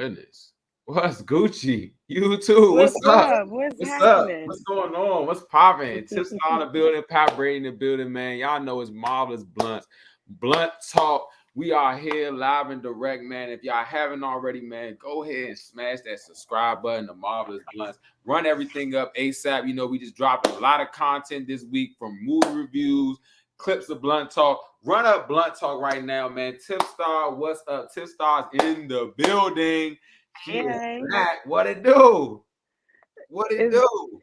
goodness. What's Gucci? You too. What's What's up? up? What's What's up? happening? What's going on? What's popping? TIFF Star in the building, Pat Brady in the building, man. Y'all know it's marvelous Bluntz. Blunt Talk. We are here live and direct, man. If y'all haven't already, man, go ahead and smash that subscribe button. The marvelous Blunts. Run everything up ASAP. You know, we just dropped a lot of content this week from movie reviews, clips of Blunt Talk. Run up Blunt Talk right now, man. TIFF Star, what's up? TIFF Star's in the building. Hey, What it do? What it it's, do?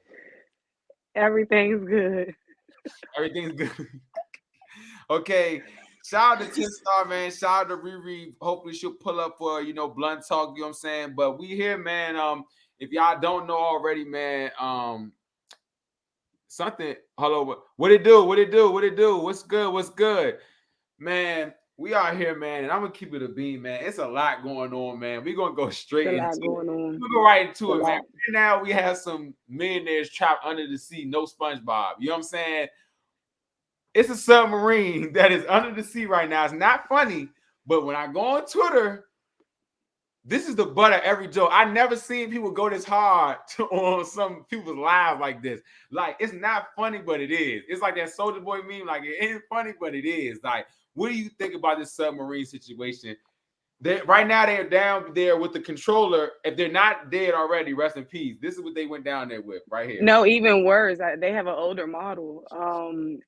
everything's good. Everything's good. Okay. Shout out to TIFF Star, man. Shout out to Ree Ree. Hopefully she'll pull up for, Blunt Talk, you know what I'm saying? But we here, man. If y'all don't know already, man, something. Hello, what it do? What it do? What it do? What's good? What's good? Man, we are here, man, and I'm gonna keep it a beam, man. It's a lot going on, man. We're gonna go straight There's a into lot going on. We'll go right into it, A man. lot. Right now we have some millionaires trapped under the sea, no SpongeBob. You know what I'm saying? It's a submarine that is under the sea right now. It's not funny, but when I go on Twitter, this is the butt of every joke. I never seen people go this hard on some people's lives like this. Like, it's not funny, but it is. It's like that Soldier Boy meme. Like, it ain't funny, but it is. Like, what do you think about this submarine situation? Right now, they're down there with the controller. If they're not dead already, rest in peace. This is what they went down there with right here. No, even worse. They have an older model.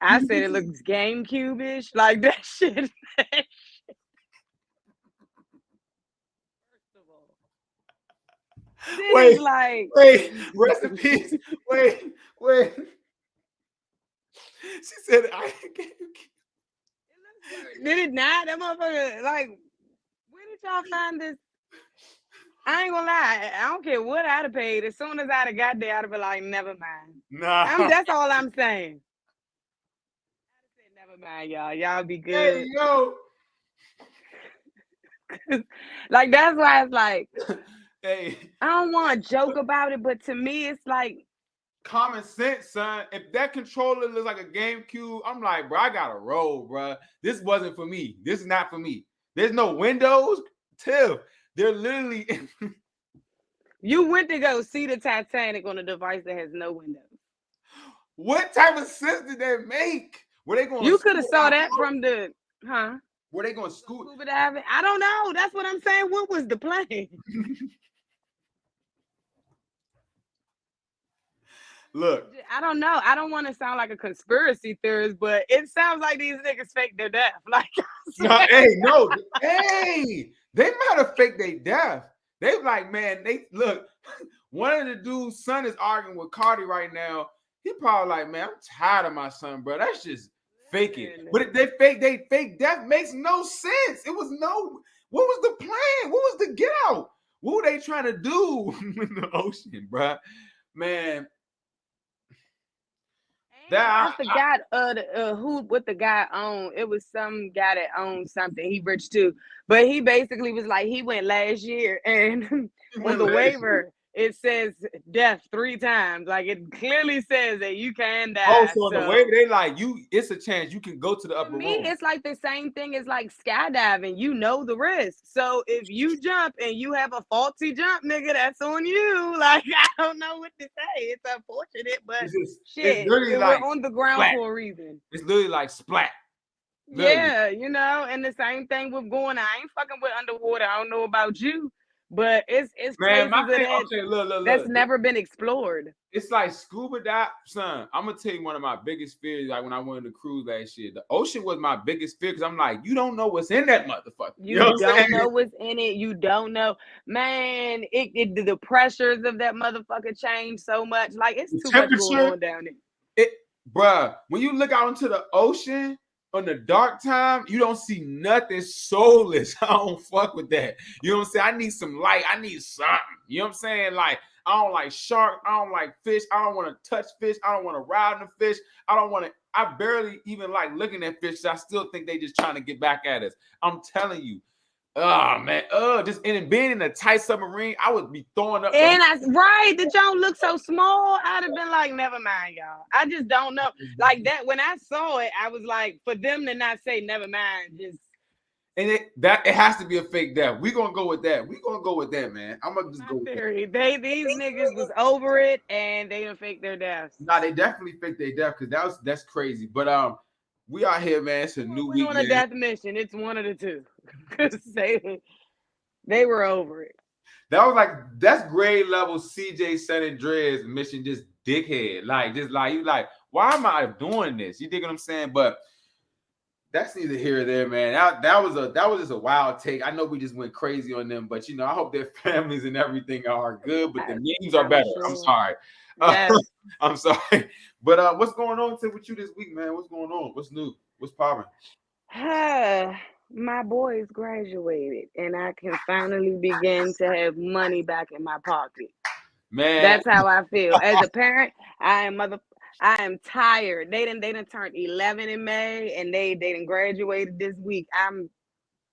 I said it looks GameCube-ish, like that shit. First of all, Wait, like, rest in peace. Wait. She said, "I can't." Did it not? That motherfucker, like, where did y'all find this? I ain't gonna lie. I don't care what I'd have paid. As soon as I'd have got there, I'd have been like, never mind. Nah. That's all I'm saying. I'd have said, never mind, y'all. Y'all be good. Hey, yo. Like, that's why it's like, Hey. I don't want to joke about it, but to me, it's like common sense, son. If that controller looks like a GameCube, I'm like, bro, I gotta roll, bro. This wasn't for me. This is not for me. There's no windows. TIFF. They're literally. You went to go see the Titanic on a device that has no windows. What type of sense did they make? Were they going? You could have saw that from the, huh? Were they going scuba diving? I don't know. That's what I'm saying. What was the plan? Look, I don't know. I don't want to sound like a conspiracy theorist, but it sounds like these niggas fake their death. Like, hey, they might have faked their death. They like, man, they look. One of the dude's son is arguing with Cardi right now. He probably like, man, I'm tired of my son, bro. That's just faking. But they fake death makes no sense. It was no. What was the plan? What was the get out? What were they trying to do in the ocean, bro? Man. I forgot what the guy owned. It was some guy that owned something. He rich too, but he basically was like, he went last year, and on the waiver it says death 3 times. Like, it clearly says that you can die. Oh, so on the waiver they like it's a chance you can go to the upper room. It's like the same thing as like skydiving. You know the risk. So if you jump and you have a faulty jump, nigga, that's on you. Like, I don't know what to say. It's unfortunate, but shit, we're like on the ground splat. For a reason. It's literally like splat. Literally. Yeah, and the same thing with going. I ain't fucking with underwater. I don't know about you, but it's man, places look, that's never been explored. It's like scuba dive, son. I'm gonna tell you one of my biggest fears. Like when I went on the cruise last year, the ocean was my biggest fear because I'm like, you don't know what's in that motherfucker. You don't know what's in it. You don't know, man. The pressures of that motherfucker change so much. Like, it's too much going on down there. Bruh, when you look out into the ocean on the dark time, you don't see nothing soulless. I don't fuck with that. You know what I'm saying? I need some light. I need something. You know what I'm saying? Like, I don't like shark. I don't like fish. I don't want to touch fish. I don't want to ride in the fish. I barely even like looking at fish. I still think they just trying to get back at us. I'm telling you. Oh man, just being in a tight submarine, I would be throwing up. And the joint look so small. I'd have been like, never mind, y'all. I just don't know. Like that, when I saw it, I was like, for them to not say never mind, just And it has to be a fake death. We're gonna go with that. We're gonna go with that, man. I'm gonna just go with theory. These niggas was over it and they done fake their deaths. Nah, they definitely faked their death because that's crazy. But we out here, man. It's a new week. On a death mission. It's one of the two. Because they were over it. That was like that's grade level CJ San Andreas mission, just dickhead. Like, just like you like, why am I doing this? You dig what I'm saying? But that's neither here or there, man. That was just a wild take. I know we just went crazy on them, but I hope their families and everything are good. But the memes are better. Sure. I'm sorry. Yes. I'm sorry. But what's going on with you this week, man? What's going on? What's new? What's popping? My boys graduated, and I can finally begin to have money back in my pocket. Man, that's how I feel. As a parent, I am tired. They done turned 11 in May, and they done graduated this week.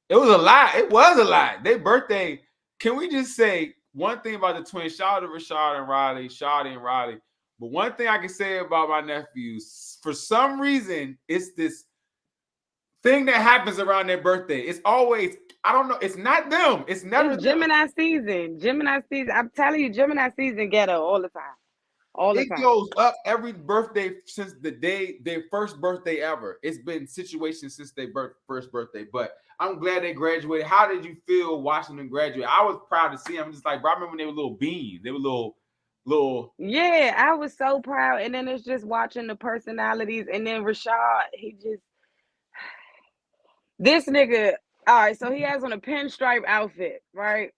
It was a lot. It was a lot. Their birthday. Can we just say one thing about the twins? Shout out to Rashad and Riley, Shawty and Riley. But one thing I can say about my nephews, for some reason, it's this thing that happens around their birthday. It's always, I don't know, it's not them. It's never Gemini season. Gemini season. I'm telling you, Gemini season ghetto all the time. It goes up every birthday since their first birthday ever. It's been situations since their first birthday. But I'm glad they graduated. How did you feel watching them graduate? I was proud to see them. I'm just like, bro, I remember when they were little beans. They were little. Yeah, I was so proud. And then it's just watching the personalities. And then Rashad, this nigga, all right, so he has on a pinstripe outfit, right?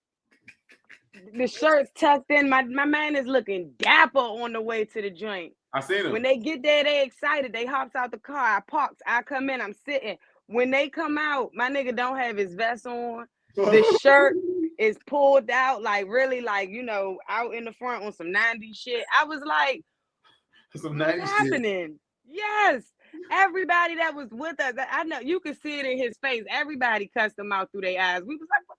The shirt's tucked in. My man is looking dapper on the way to the joint. I seen him. When they get there, they excited. They hops out the car. I parked. I come in. I'm sitting. When they come out, my nigga don't have his vest on. The shirt is pulled out, like really, like, out in the front on some 90s shit. I was like, some 90s what's happening? Yes. Everybody that was with us, I know you could see it in his face. Everybody cussed him out through their eyes. We was like, what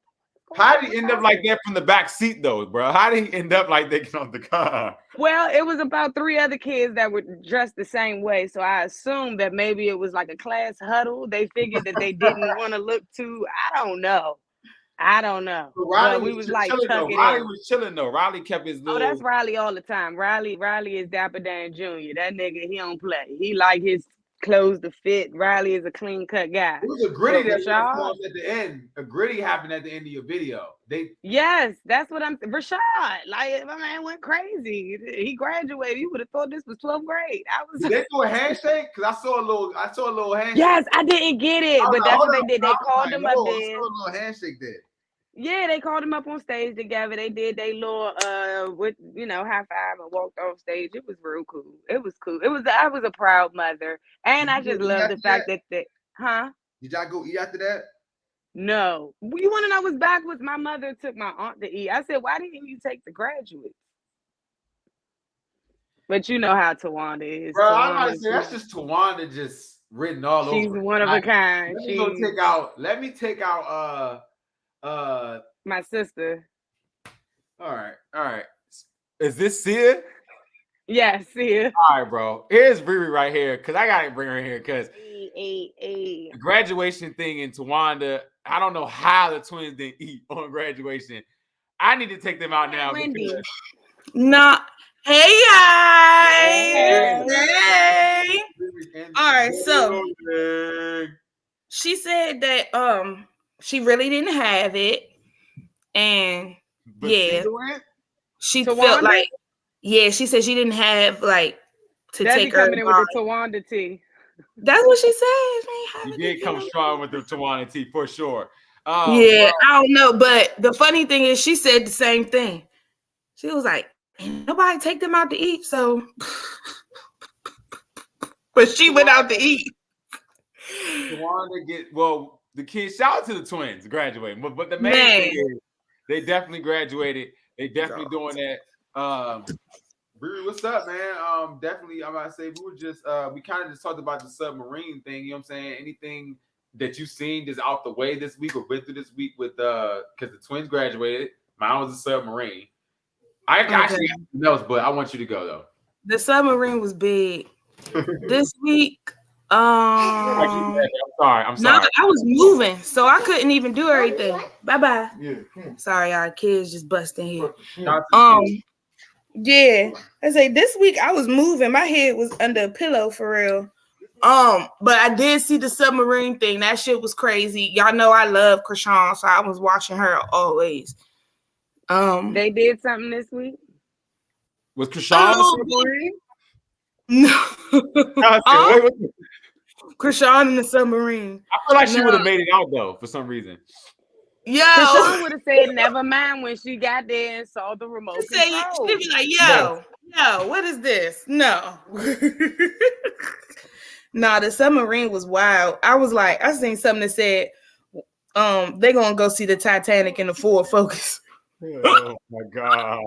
the how did he end up like that from the back seat, though, bro? How did he end up like that on the car? Well, it was about 3 other kids that were dressed the same way. So I assumed that maybe it was like a class huddle. They figured that they didn't want to look too, I don't know. So Riley was like, Riley was chilling, though. Riley kept his little... Oh, that's Riley all the time. Riley is Dapper Dan Jr. That nigga, he don't play. He like his clothes to fit. Riley is a clean cut guy. It was a gritty that happened at the end. A gritty happened at the end of your video. Yes, that's what I'm. Rashad, like, my man went crazy. He graduated. You would have thought this was 12th grade. Did they do a handshake? Because I saw a little handshake. Yes, I didn't get it, but that's what they did. They called him up there. I saw a little handshake there. Yeah, they called him up on stage together. They did they little with high five and walked off stage. It was real cool. It was cool. I was a proud mother, and I just love the fact that Did y'all go eat after that? No. You want to know what's backwards? My mother took my aunt to eat. I said, why didn't you take the graduates? But you know how Tawanda is. Bro, I'm about to say that's just Tawanda just written all over. She's one of a kind. Let me take out my sister. All right. Is this Sia? Yeah, Sia. All right, bro. Here's Ree Ree right here, because I gotta bring her here because the graduation thing in Tawanda. I don't know how the twins didn't eat on graduation. I need to take them out now. No. Hey guys. Hey. All right, so she said that she really didn't have it, and she felt like she said she didn't have like to take her coming in with the Tawanda tea. That's what she said. You did come strong with the Tawanda tea for sure. I don't know, but the funny thing is she said the same thing. She was like, ain't nobody take them out to eat, so but she went out to eat. Tawanda the kids, shout out to the twins graduating, but the main thing is they definitely graduated. They definitely doing that. Brady, what's up, man? Definitely, I'm about to say we kind of just talked about the submarine thing. You know what I'm saying? Anything that you've seen just out the way this week or been through this week with because the twins graduated. Mine was a submarine. I actually got something else, but I want you to go though. The submarine was big. This week, I'm sorry. No, I was moving, so I couldn't even do everything. Bye. Yeah. Sorry, our kids just busting here. Yeah. I say this week I was moving. My head was under a pillow for real. But I did see the submarine thing. That shit was crazy. Y'all know I love Krishan, so I was watching her always. They did something this week. Was Krishan the submarine? No. Krishan in the submarine. I feel like she would have made it out though for some reason. Yo, Krishan would have said never mind when she got there and saw the remote control. She'd be like, yo, what is this? No. Nah, the submarine was wild. I was like, I seen something that said they're gonna go see the Titanic in the Ford Focus. Oh my god.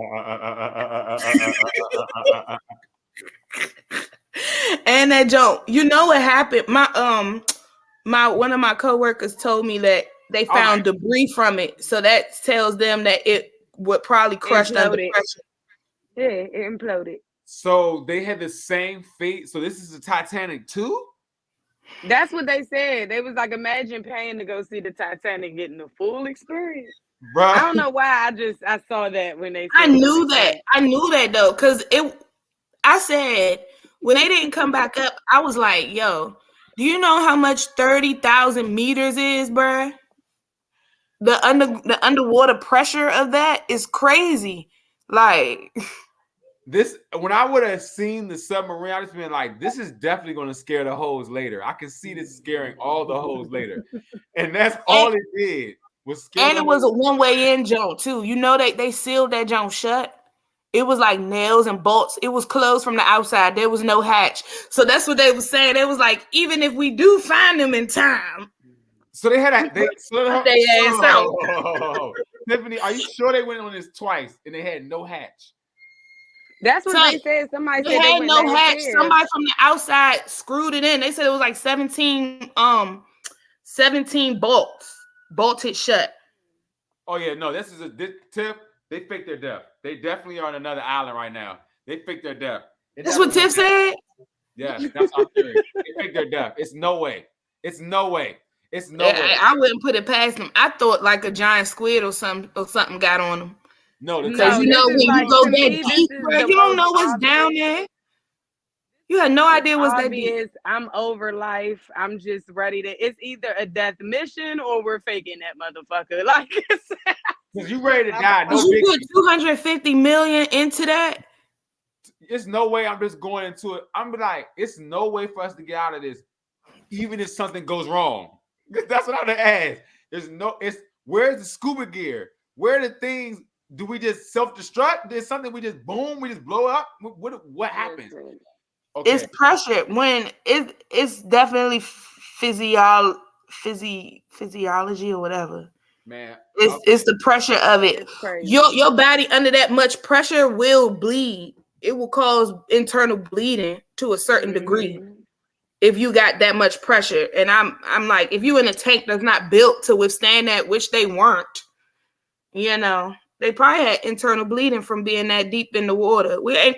And that joke, you know what happened? My one of my coworkers told me that they found debris from it, so that tells them that it would probably crush under pressure. Yeah, it imploded. So they had the same fate. So this is the Titanic too? That's what they said. They was like, imagine paying to go see the Titanic, getting the full experience. Bro. I don't know why. I saw that when they said I knew that though, because I said when they didn't come back up, I was like, yo, do you know how much 30,000 meters is, bruh? The underwater pressure of that is crazy. Like this, when I would have seen the submarine, I just been like, this is definitely going to scare the hoes later. I can see this scaring all the hoes later. And that's all it did was scare. And it was a one-way in joint too. You know they sealed that joint shut. It was like nails and bolts. It was closed from the outside. There was no hatch. So that's what they were saying. It was like, even if we do find them in time. So they had that. Tiffany, are you sure they went on this twice and they had no hatch? That's what they said. Somebody said they had no hatch. Somebody from the outside screwed it in. They said it was like 17 bolted shut. Oh yeah, no, this Tiff. They faked their death. They definitely are on another island right now. They faked their death. That's what Tiff said? Yeah, that's how they faked their death. It's no way. It's no way. I wouldn't put it past them. I thought like a giant squid or something got on them. No, because you know when you go that deep, you don't know what's down there. You had no idea what's that deep. I'm over life. I'm just ready to. It's either a death mission or we're faking that motherfucker. Like, because you ready to die. No, you put 250 million into that. There's no way I'm just going into it. I'm like, it's no way for us to get out of this, even if something goes wrong. That's what I'm gonna ask. Where's the scuba gear? Where are the things? Do we just self-destruct? There's something we just blow up? What happens? Okay. It's pressure when it's definitely physiology or whatever. Man, it's the pressure of it. Your body under that much pressure will bleed. It will cause internal bleeding to a certain degree if you got that much pressure. And I'm like, if you in a tank that's not built to withstand that, which they weren't, you know, they probably had internal bleeding from being that deep in the water. We ain't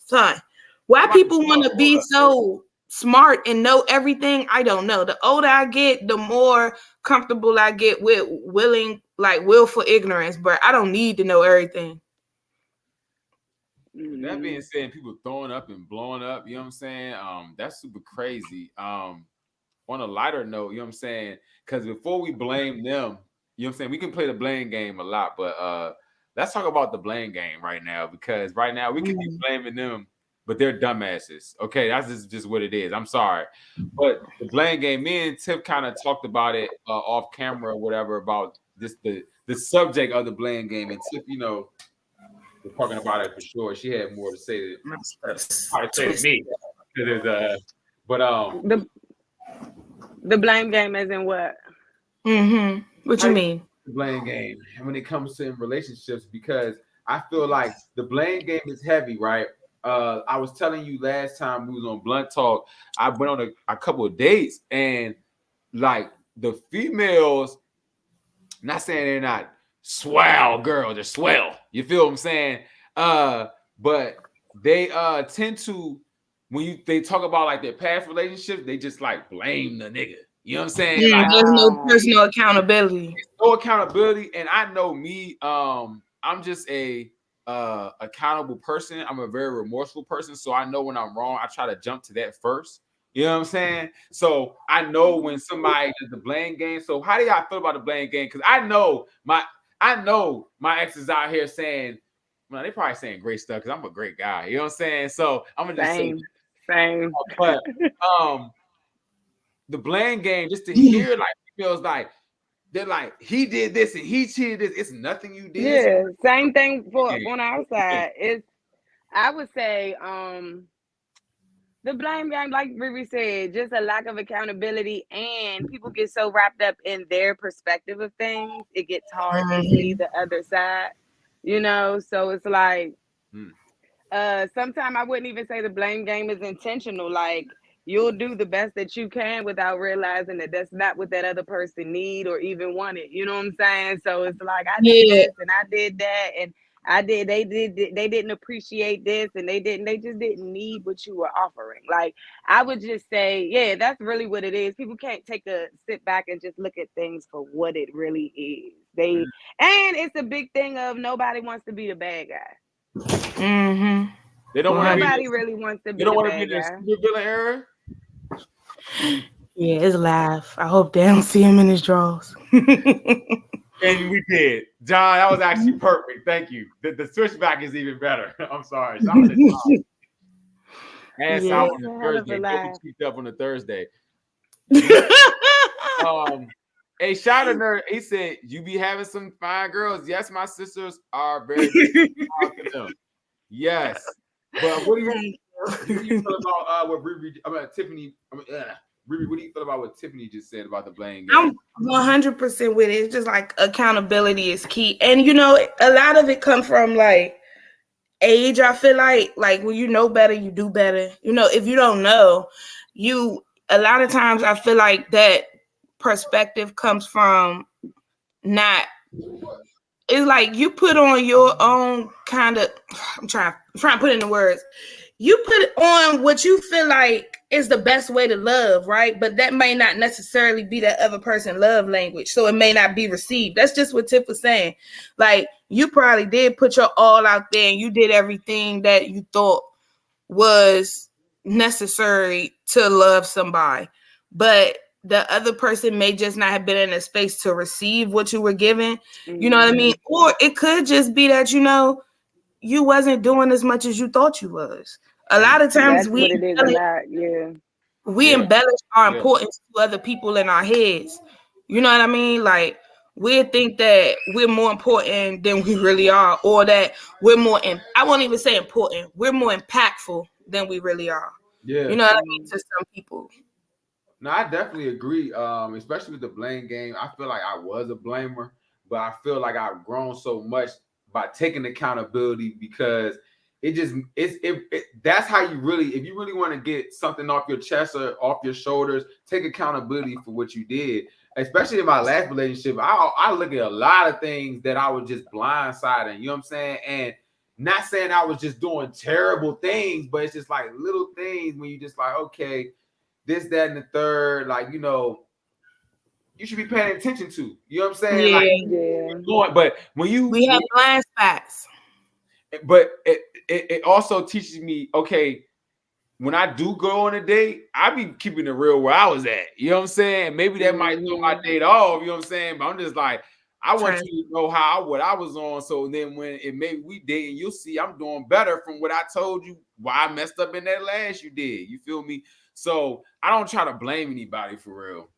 son. Why people want to be so smart and know everything, I don't know. The older I get, the more comfortable I get with willful ignorance. But I don't need to know everything. With that being said, people throwing up and blowing up, you know what I'm saying? That's super crazy. On a lighter note, you know what I'm saying? Because before we blame them, you know what I'm saying? We can play the blame game a lot, but let's talk about the blame game right now, because right now we can be blaming them, but they're dumbasses. Okay, that's just what it is. I'm sorry. But the blame game, me and Tiff kind of talked about it off camera or whatever, about this the subject of the blame game. And Tiff, you know, we're talking about it for sure. She had more to say to me. But the blame game is in what? What you mean? The blame game. And when it comes to relationships, because I feel like the blame game is heavy, right? I was telling you last time we was on Blunt Talk, I went on a couple of dates, and like the females, not saying they're not swell girls, they're swell. You feel what I'm saying? But they tend to when they talk about like their past relationships, they just like blame the nigga. You know what I'm saying? Like there's no personal accountability. No accountability. And I know me, I'm just a accountable person. I'm a very remorseful person. So I know when I'm wrong, I try to jump to that first. You know what I'm saying? So I know when somebody does the blame game. So how do y'all feel about the blame game? Because I know my exes out here saying, well, they probably saying great stuff because I'm a great guy. You know what I'm saying? So I'm gonna just say same. But the blame game, just to hear like feels like they're like he did this and he cheated this. It's nothing you did. Yeah, same thing for on our side. It's I would say the blame game, like Ree Ree said, just a lack of accountability, and people get so wrapped up in their perspective of things, it gets hard to see the other side, you know. So it's like sometimes I wouldn't even say the blame game is intentional. Like you'll do the best that you can without realizing that that's not what that other person need or even wanted. You know what I'm saying? So it's like I did this and I did that and they didn't appreciate this and they just didn't need what you were offering. Like I would just say, yeah, that's really what it is. People can't take a sit back and just look at things for what it really is. And it's a big thing of nobody wants to be the bad guy. Mm-hmm. They don't want Nobody really wants to be the bad guy. Super villain era. Yeah, it's live. I hope they don't see him in his drawers. And we did. John, that was actually perfect. Thank you. The switchback is even better. I'm sorry. Shout out to John. Out on the Thursday. Don't be up on the Thursday. Hey, shout out to nerd. He said, you be having some fine girls. Yes, my sisters are very good. Yes. But what do you feel about what Tiffany? Ree Ree, what do you feel about what Tiffany just said about the blame game? I'm 100% with it. It's just like accountability is key. And, you know, a lot of it comes from like age, I feel like when you know better, you do better. You know, if you don't know, a lot of times I feel like that perspective comes from not, it's like you put on your own kind of, I'm trying to put in the words. You put on what you feel like is the best way to love, right? But that may not necessarily be that other person's love language. So it may not be received. That's just what Tiff was saying. Like, you probably did put your all out there and you did everything that you thought was necessary to love somebody. But the other person may just not have been in a space to receive what you were given. You know what I mean? Or it could just be that, you know, you wasn't doing as much as you thought you was. A lot of times we embellish our importance to other people in our heads. You know what I mean? Like we think that we're more important than we really are, or that we're more. I won't even say important. We're more impactful than we really are. Yeah, you know what I mean? To some people. No, I definitely agree. Especially with the blame game, I feel like I was a blamer, but I feel like I've grown so much by taking accountability because that's how you really, if you really want to get something off your chest or off your shoulders, take accountability for what you did. Especially in my last relationship, I look at a lot of things that I was just blindsiding, you know what I'm saying? And not saying I was just doing terrible things, but it's just like little things when you just like, okay, this, that, and the third, like, you know, you should be paying attention to. You know what I'm saying? Yeah. But when we have blind spots. But it also teaches me, okay, when I do go on a date, I be keeping it real where I was at. You know what I'm saying? Maybe that might throw my date off. You know what I'm saying? But I'm just like, I want you to know what I was on. So then when maybe we date, and you'll see I'm doing better from what I told you why I messed up in that last you did. You feel me? So I don't try to blame anybody for real.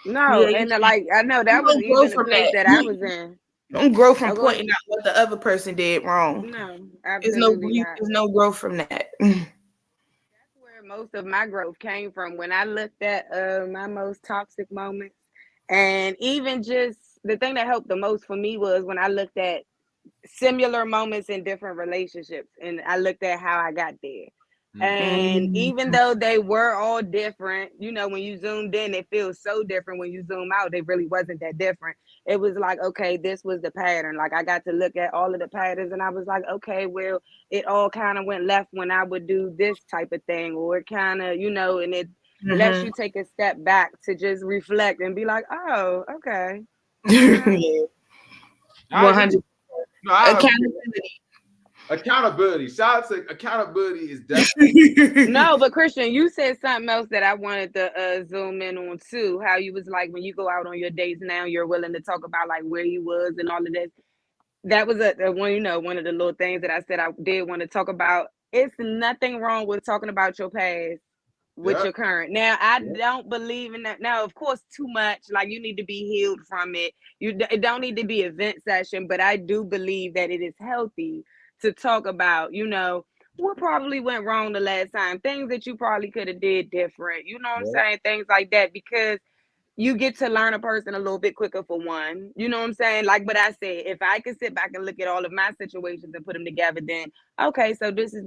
No, and like I know that was even the place that I was in. Don't grow from pointing out what the other person did wrong. No, absolutely not. There's no growth from that. That's where most of my growth came from when I looked at my most toxic moments, and even just the thing that helped the most for me was when I looked at similar moments in different relationships, and I looked at how I got there. And even though they were all different, you know, when you zoomed in, it feels so different. When you zoom out, they really wasn't that different. It was like, okay, this was the pattern. Like I got to look at all of the patterns and I was like, okay, well, it all kind of went left when I would do this type of thing, or it kind of, you know, and it lets you take a step back to just reflect and be like, oh, okay. 100. Accountability. Shout out to accountability is definitely no, but Christian, you said something else that I wanted to zoom in on too. How you was like when you go out on your dates now, you're willing to talk about like where you was and all of this. That was a one, you know, one of the little things that I said I did want to talk about. It's nothing wrong with talking about your past with your current. Now, I don't believe in that. Now, of course, too much. Like you need to be healed from it. It don't need to be a vent session, but I do believe that it is healthy to talk about, you know, what probably went wrong the last time, things that you probably could have did different. You know what I'm saying? Things like that, because you get to learn a person a little bit quicker for one. You know what I'm saying? Like what I said, if I could sit back and look at all of my situations and put them together, then okay, so this is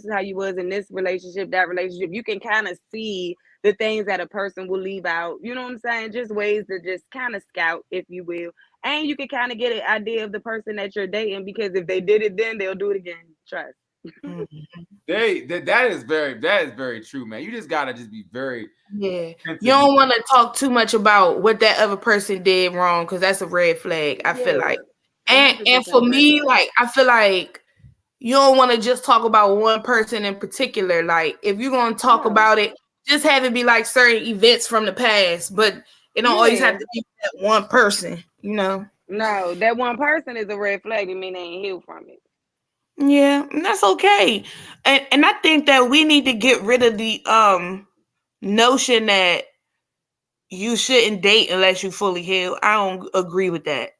how you was in this relationship, that relationship. You can kind of see the things that a person will leave out. You know what I'm saying? Just ways to just kind of scout, if you will. And you can kind of get an idea of the person that you're dating, because if they did it then, they'll do it again. Trust. That is very true, man. You just gotta just be very you don't want to talk too much about what that other person did wrong, because that's a red flag. I feel like, and for me, like I feel like you don't want to just talk about one person in particular. Like if you're gonna talk about it, just have it be like certain events from the past, but it don't always have to be that one person, you know. No, that one person is a red flag. I mean, they ain't healed from it. Yeah, and that's okay. And I think that we need to get rid of the notion that you shouldn't date unless you fully healed. I don't agree with that,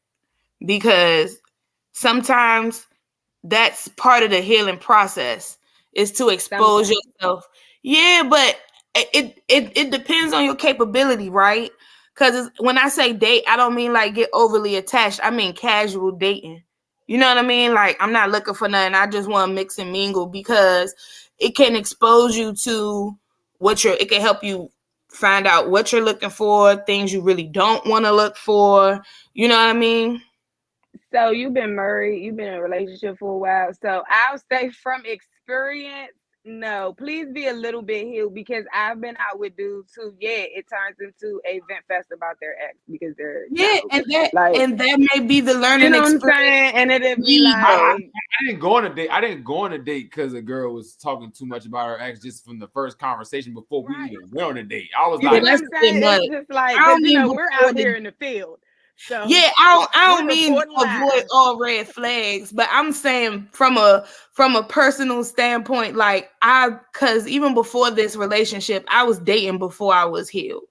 because sometimes that's part of the healing process, is to expose yourself. Yeah, but it depends on your capability, right? Because when I say date, I don't mean like get overly attached. I mean casual dating. You know what I mean? Like I'm not looking for nothing. I just want to mix and mingle, because it can expose you to it can help you find out what you're looking for, things you really don't want to look for. You know what I mean? So you've been married, you've been in a relationship for a while. So I'll say from experience, no, please be a little bit healed, because I've been out with dudes who, it turns into a vent fest about their ex, because they're and that may be the learning experience. What I'm saying? And it'd be like I didn't go on a date. I didn't go on a date because a girl was talking too much about her ex just from the first conversation before we even went on a date. I was like, that's it's just like, because you know we're out here in the field. So I don't mean to avoid all red flags, but I'm saying from a personal standpoint, like because even before this relationship, I was dating before I was healed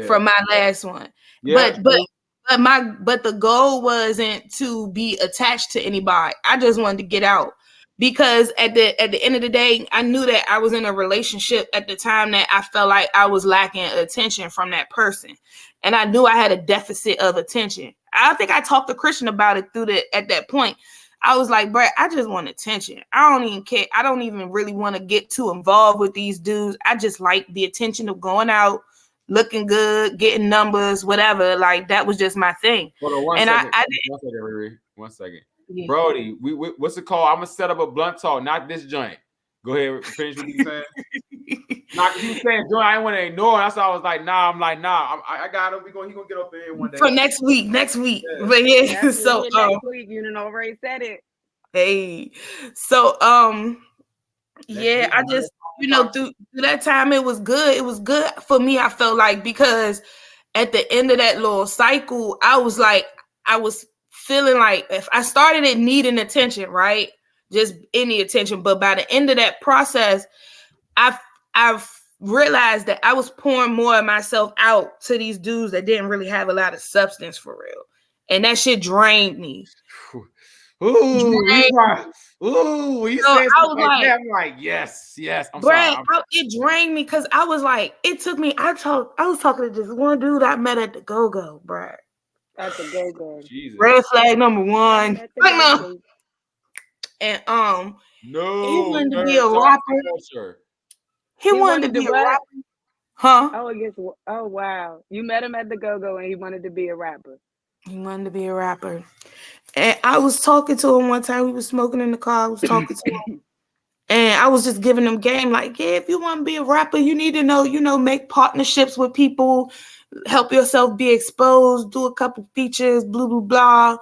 from my last one. But the goal wasn't to be attached to anybody. I just wanted to get out, because at the end of the day, I knew that I was in a relationship at the time that I felt like I was lacking attention from that person. And I knew I had a deficit of attention. I think I talked to Christian about it at that point. I was like, bro, I just want attention. I don't even care. I don't even really want to get too involved with these dudes. I just like the attention of going out, looking good, getting numbers, whatever. Like that was just my thing. Hold on one second. Yeah. Brody, what's it called? I'm gonna set up a blunt talk, not this joint. Go ahead, finish what you saying. Because you saying joint, I didn't want to ignore. That's why I was like, nah. I'm like, nah. I got him. He gonna get up there one day. For next week. Yeah. But so next week, you know, already said it. Hey, so I just through that time it was good. It was good for me. I felt like, because at the end of that little cycle, I was feeling like if I started it needing attention, right? Just any attention. But by the end of that process, I've realized that I was pouring more of myself out to these dudes that didn't really have a lot of substance for real. And that shit drained me. You say something like that, I'm like, yes. I'm sorry. It drained me, because I was like, it took me, I was talking to this one dude I met at the Go-Go, bro. At the Go-Go. Red flag number one. And he No, wanted to nerd be a talk rapper. culture. He wanted to be a what? rapper. Huh? Oh, I guess. Oh, wow. You met him at the Go-Go and he wanted to be a rapper. He wanted to be a rapper. And I was talking to him one time. We was smoking in the car. I was talking to him. And I was just giving him game like, yeah, if you want to be a rapper, you need to know, make partnerships with people, help yourself be exposed, do a couple features, blah, blah, blah.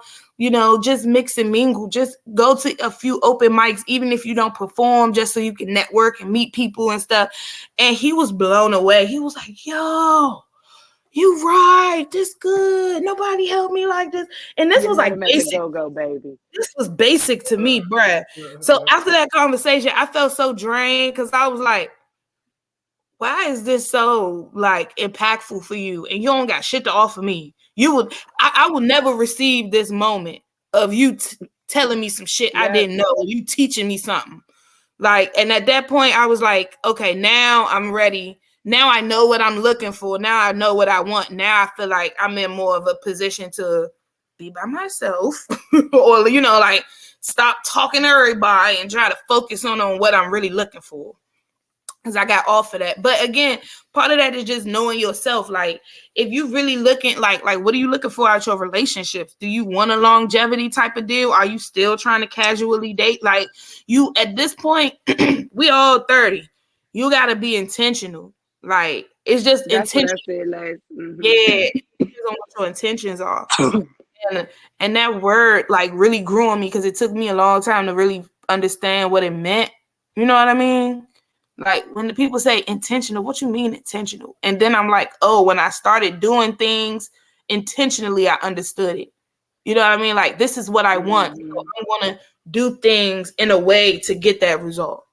Just mix and mingle. Just go to a few open mics, even if you don't perform, just so you can network and meet people and stuff. And he was blown away. He was like, yo, you right. This good. Nobody helped me like this. And this was like basic. Go-Go, baby. This was basic to me, bruh. So after that conversation, I felt so drained because I was like, why is this so like impactful for you? And you don't got shit to offer me. I would never receive this moment of you telling me some shit I didn't know, you teaching me something. Like, and at that point, I was like, okay, now I'm ready. Now I know what I'm looking for. Now I know what I want. Now I feel like I'm in more of a position to be by myself or, like stop talking to everybody and try to focus on what I'm really looking for. Because I got off of that. But again, part of that is just knowing yourself. Like, if you really looking, like what are you looking for out your relationships? Do you want a longevity type of deal? Are you still trying to casually date? Like, you, at this point, we all 30. You got to be intentional. Like, it's just intentional. Yeah, it depends on what your intentions are. And that word, like, really grew on me because it took me a long time to really understand what it meant. You know what I mean? Like, when the people say intentional, what you mean intentional? And then I'm like, oh, when I started doing things intentionally, I understood it. You know what I mean? Like, this is what I want. So I want to do things in a way to get that result.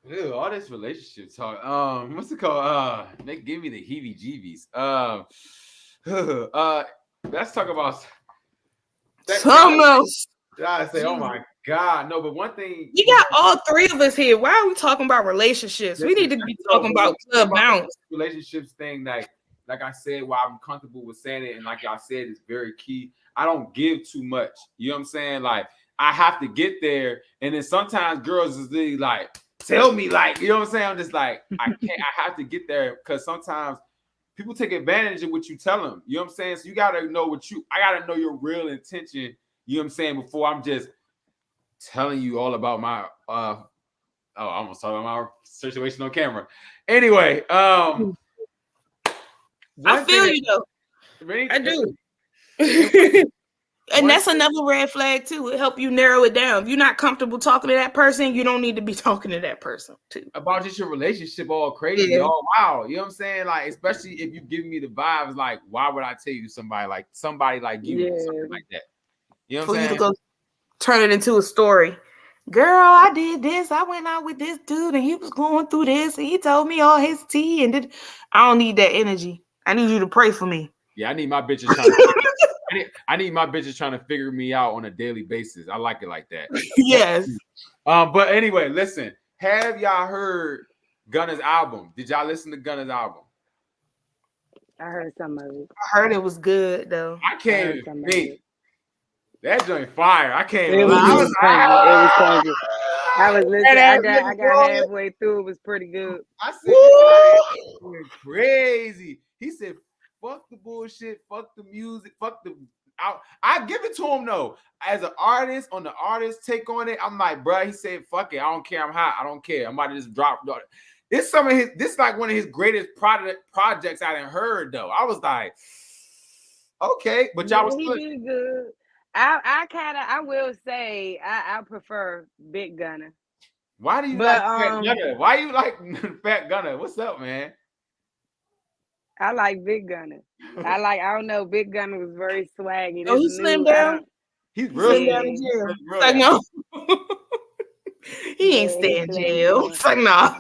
Ew, all this relationship talk. What's it called? They give me the heebie-jeebies. Let's talk about something else. I say, oh my God, no, but one thing you got all three of us here. Why are we talking about relationships? We need to be talking about club bounce. Relationships thing, like I said, why I'm comfortable with saying it, and like I said, it's very key. I don't give too much. You know what I'm saying? Like, I have to get there, and then sometimes girls is really like, tell me, like, you know what I'm saying? I'm just like, I can't. I have to get there because sometimes people take advantage of what you tell them. You know what I'm saying? So you gotta know I gotta know your real intention. You know what I'm saying? Before I'm just telling you all about my I almost talking about my situation on camera. Anyway, I feel you though. I do. And that's another red flag too. It help you narrow it down. If you're not comfortable talking to that person, you don't need to be talking to that person too. About just your relationship all crazy, all wow. You know what I'm saying? Like, especially if you give me the vibes, like, why would I tell you somebody like you or something like that? You know what I'm saying? For you to go turn it into a story. Girl, I did this. I went out with this dude and he was going through this and he told me all his tea and I don't need that energy. I need you to pray for me. Yeah, I need my bitches trying to I need my bitches trying to figure me out on a daily basis. I like it like that. Yes. But anyway, listen. Have y'all heard Gunna's album? Did y'all listen to Gunna's album? I heard some of it. I heard it was good though. I can't even think. That joint fire. I can't even. It was crazy. I was listening. I got halfway through. It was pretty good. I said, went crazy. He said, fuck the bullshit, fuck the music, fuck the out. I give it to him though. As an artist, on the artist take on it, I'm like, bro, he said, fuck it. I don't care. I'm hot. I don't care. I'm about to just drop. This is like one of his greatest projects I done heard though. I was like, okay, but y'all was did good. I will say I prefer Big Gunna. Why do you like Fat Gunna? Why you like Fat Gunna? What's up, man? I like Big Gunna. I don't know. Big Gunna was very swaggy. Oh, he slimmed down. He's real slim down in jail. Like, no. He ain't stay in jail. It's like, nah.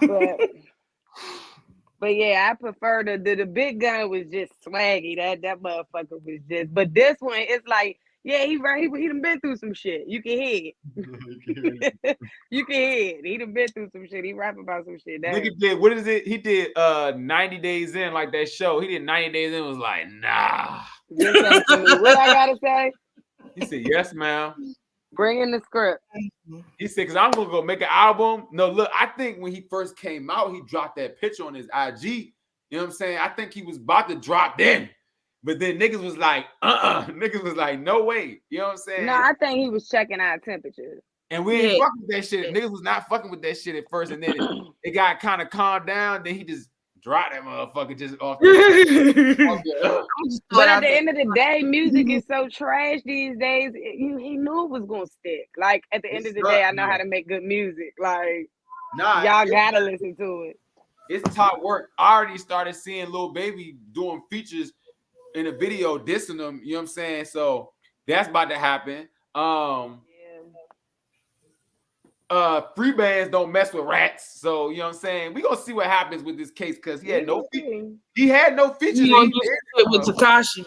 But yeah, I prefer the Big Gunna was just swaggy. That motherfucker was just. But this one, it's like, yeah, he done been through some shit. You can hear it. You can hear it. He done been through some shit. He rap about some shit. Nigga did, what is it? He did 90 Days In, like that show. He did 90 Days In, was like, nah. What I gotta say? He said, yes, ma'am. Bring in the script. He said, because I'm gonna go make an album. No, look, I think when he first came out, he dropped that picture on his IG. You know what I'm saying? I think he was about to drop then. But then niggas was like, niggas was like, no way. You know what I'm saying? No, I think he was checking our temperatures. And we ain't fucking with that shit. Niggas was not fucking with that shit at first. And then it got kind of calmed down. Then he just dropped that motherfucker just off the But at the end of the day, music is so trash these days. He knew it was gonna stick. Like at the end of the day, I know how to make good music. Like y'all gotta listen to it. It's top work. I already started seeing Lil Baby doing features in a video dissing them. You know what I'm saying? So that's about to happen. Free bands don't mess with rats, so you know what I'm saying. We gonna see what happens with this case because he had no features. With Tekashi.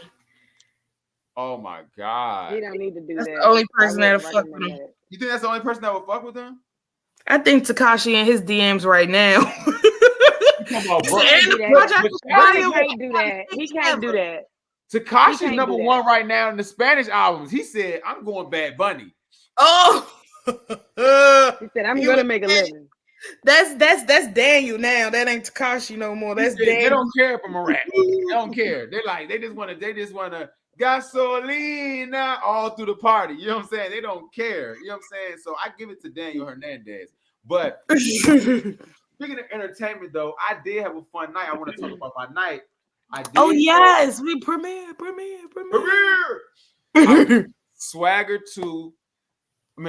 Oh my god, he don't need to do that's that. The only person that'll fuck with him. You think that's the only person that will fuck with him? I think Tekashi in his DMs right now. He can't do that. He can't do that. Tekashi's number one right now in the Spanish albums. He said, "I'm going Bad Bunny." Oh. He said, "I'm gonna make a living." That's Daniel now. That ain't Tekashi no more. That's Daniel. They don't care if I'm a rat. They don't care. They just wanna gasolina all through the party. You know what I'm saying? They don't care. You know what I'm saying? So I give it to Daniel Hernandez. But speaking of entertainment, though, I did have a fun night. I want to talk about my night. Yes, we premiere. Swagger 2.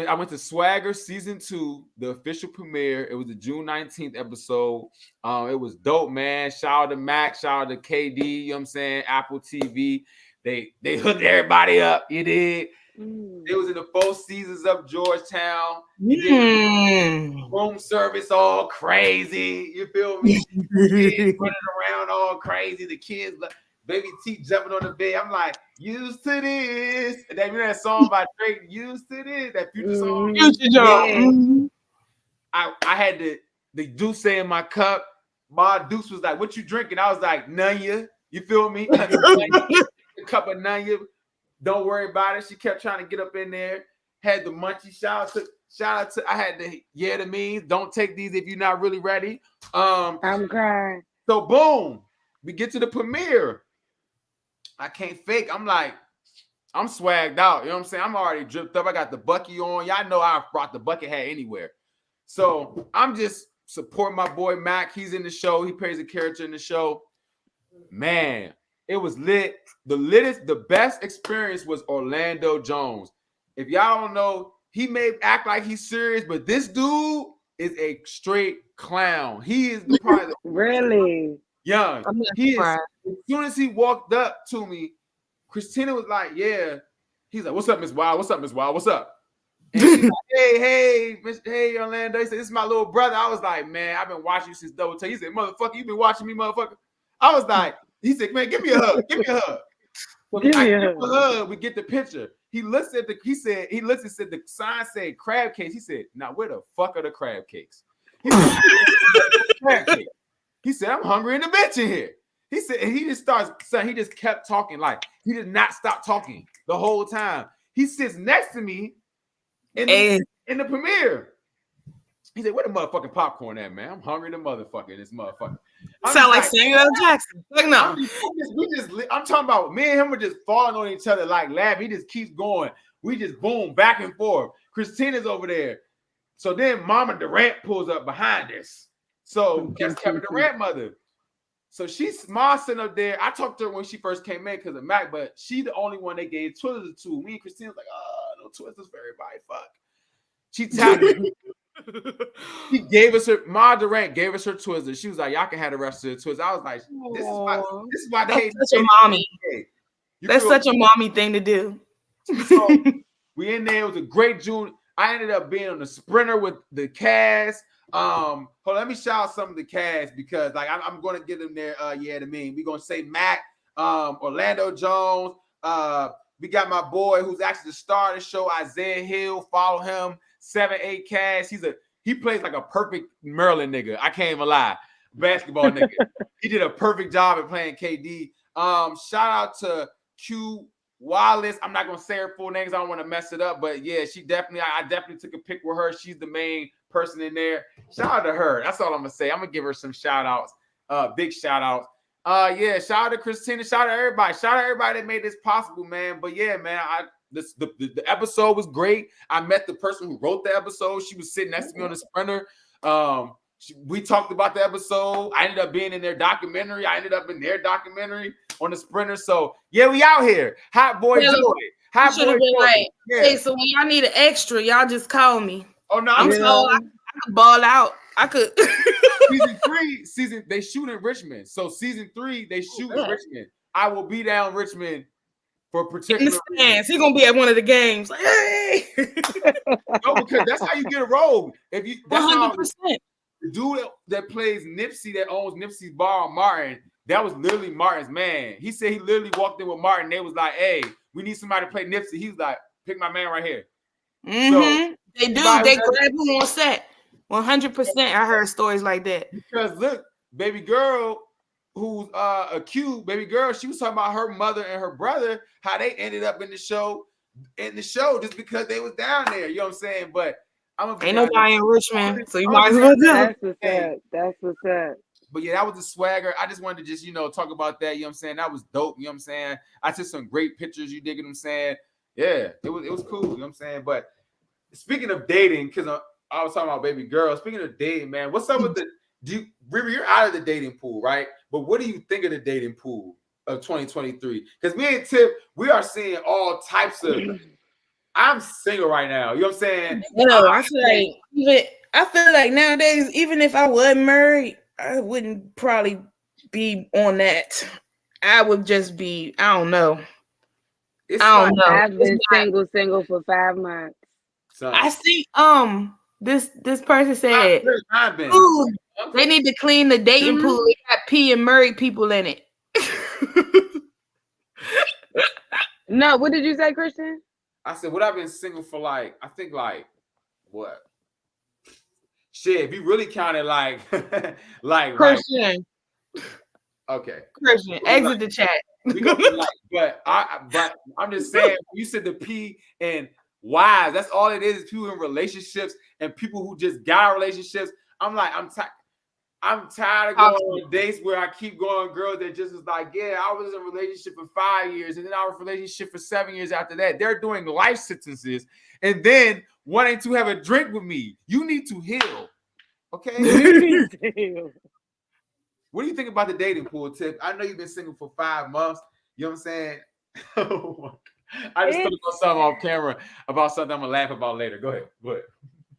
I went to Swagger Season 2, the official premiere. It was the June 19th episode. It was dope, man. Shout out to Mac, shout out to KD, you know what I'm saying? Apple TV. They hooked everybody up. You did. It was in the 4 seasons of Georgetown. Room service all crazy. You feel me? Kids running around all crazy. The kids, baby T jumping on the bed. I'm like, used to this. And then that song by Drake, used to this. That Future song. I had the Deuce in my cup. My Deuce was like, what you drinking? I was like, Nunya. You feel me? A cup of Nunya. Don't worry about it. She kept trying to get up in there. Had the munchie. Shout out to I had the means. Don't take these if you're not really ready. I'm crying. So boom, we get to the premiere. I can't fake. I'm like, I'm swagged out. You know what I'm saying? I'm already dripped up. I got the Bucky on. Y'all know I brought the bucket hat anywhere. So I'm just supporting my boy Mac. He's in the show. He plays a character in the show. Man, it was lit. The best experience was Orlando Jones. If y'all don't know, he may act like he's serious, but this dude is a straight clown. He is probably really young. He is. As soon as he walked up to me, Christina was like, "Yeah." He's like, "What's up, Miss Wild? What's up, Miss Wild? What's up?" And she's like, hey, Orlando. He said, "This is my little brother." I was like, "Man, I've been watching you since Double Take." He said, "Motherfucker, you been watching me, motherfucker." I was like, he said, "Man, give me a hug. Give me a hug." So give me a hug. We get the picture. He looks at and said the sign said crab cakes. He said, "Now where the fuck are the crab cakes?" He said, crab cake. He said, "I'm hungry in the bitch in here." He said, and he just kept talking. Like he did not stop talking the whole time. He sits next to me in the premiere. He said, "Where the motherfucking popcorn at, man? I'm hungry, the motherfucker. This motherfucker." Sound like Samuel L. Jackson. Like no. I'm talking about me and him were just falling on each other like laughing. He just keeps going. We just boom back and forth. Christina's over there. So then Mama Durant pulls up behind us. So that's Kevin Durant mother. So she's sitting up there. I talked to her when she first came in because of Mac, but she the only one they gave Twizzlers to. Me and Christina was like, "Oh, no Twizzlers for everybody. Fuck." She tapped me. She gave us Ma Durant gave us her Twizzlers. She was like, "Y'all can have the rest of the Twizzlers." I was like, this is why they That's such a mommy. That's such a mommy thing to do. So we in there. It was a great June. I ended up being on the sprinter with the cast. Hold on, let me shout out some of the cast because like I'm gonna get them there. We're gonna say Mac, Orlando Jones. We got my boy who's actually the star of the show, Isaiah Hill. Follow him. 7-8 cast. He plays like a perfect Maryland nigga. I can't even lie. Basketball nigga. He did a perfect job at playing KD. Shout out to Wallace. I'm not gonna say her full names. I don't want to mess it up, but yeah, she definitely. I definitely took a pic with her. She's the main person in there. Shout out to her. That's all I'm gonna say. I'm gonna give her some shout outs. Big shout outs. Yeah, shout out to Christina. Shout out to everybody. Shout out to everybody that made this possible, man. But yeah, man, the episode was great. I met the person who wrote the episode. She was sitting next to me on the sprinter. We talked about the episode. I ended up being in their documentary. I ended up in their documentary on the sprinter. So yeah, we out here. Hot boy Joy. Hot boy Joy. Like, yeah. Hey, so when y'all need an extra, y'all just call me. Oh no, I'm so I could ball out. I could. season 3, they shoot in Richmond. So season 3, they shoot in Richmond. I will be down Richmond for particular. He's gonna be at one of the games. Like, hey. No, because that's how you get a role. If you 100%. The dude that plays Nipsey, that owns Nipsey's bar on Martin, that was literally Martin's man. He said he literally walked in with Martin. They was like, "Hey, we need somebody to play Nipsey." He was like, "Pick my man right here." Mm-hmm. So, they do. They grab him on set. 100%. I heard stories like that. Because look, baby girl, who's a cute baby girl, she was talking about her mother and her brother, how they ended up in the show just because they was down there. You know what I'm saying? But ain't nobody in Richmond, so you might as well do. That's what's up. But yeah, that was the swagger. I just wanted to just, talk about that. You know what I'm saying? That was dope. You know what I'm saying? I took some great pictures. You dig what I'm saying? Yeah, it was cool. You know what I'm saying? But speaking of dating, because I was talking about baby girl. Speaking of dating, man, what's up with Ree Ree, you're out of the dating pool, right? But what do you think of the dating pool of 2023? Because me and Tip, we are seeing all types of. I'm single right now. You know what I'm saying? I feel like nowadays, even if I wasn't married, I wouldn't probably be on that. I would just be, I don't know. I've been single for 5 months. So, I see. This person said, they need to clean the dating pool. It got P and married people in it. No, what did you say, Christian? I said, what I've been single for what? Shit, if you really counted like Christian. Okay. Christian, exit the chat. But I'm just saying, you said the P and wives, that's all it is people in relationships and people who just got relationships. I'm tired of going on dates where I keep going girls that just is like, yeah, I was in a relationship for 5 years and then I was in a relationship for 7 years after that. They're doing life sentences and then wanting to have a drink with me. You need to heal. Okay? You need to heal. What do you think about the dating pool, Tip? I know you've been single for 5 months. You know what I'm saying? I just thought about something off camera about something I'm gonna laugh about later. Go ahead.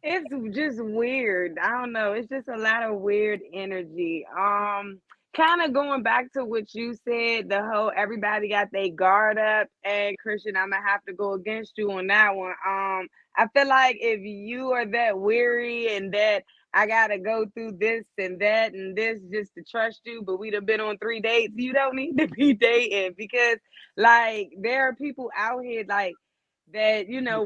It's just weird. I don't know. It's just a lot of weird energy. Kind of going back to what you said, the whole everybody got their guard up. And Christian, I'm gonna have to go against you on that one. I feel like if you are that weary and that I gotta go through this and that and this just to trust you, but we'd have been on 3 dates, you don't need to be dating because there are people out here that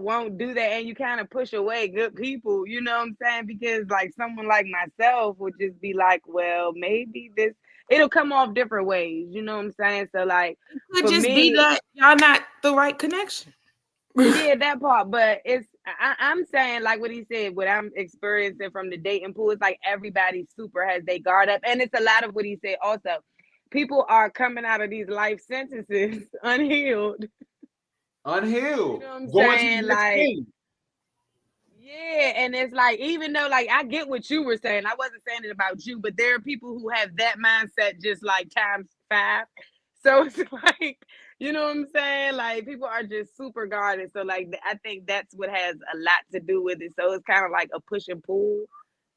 won't do that, and you kind of push away good people, you know what I'm saying? Because someone like myself would just be like, well, maybe it'll come off different ways, you know what I'm saying? So it could just be that y'all not the right connection. Yeah, that part, but I'm saying what he said, what I'm experiencing from the dating pool is everybody super has their guard up, and it's a lot of what he said also. People are coming out of these life sentences unhealed. You know what I'm saying? Yeah, and it's even though I get what you were saying, I wasn't saying it about you, but there are people who have that mindset just times 5. So it's you know what I'm saying? People are just super guarded. So I think that's what has a lot to do with it. So it's kind of like a push and pull,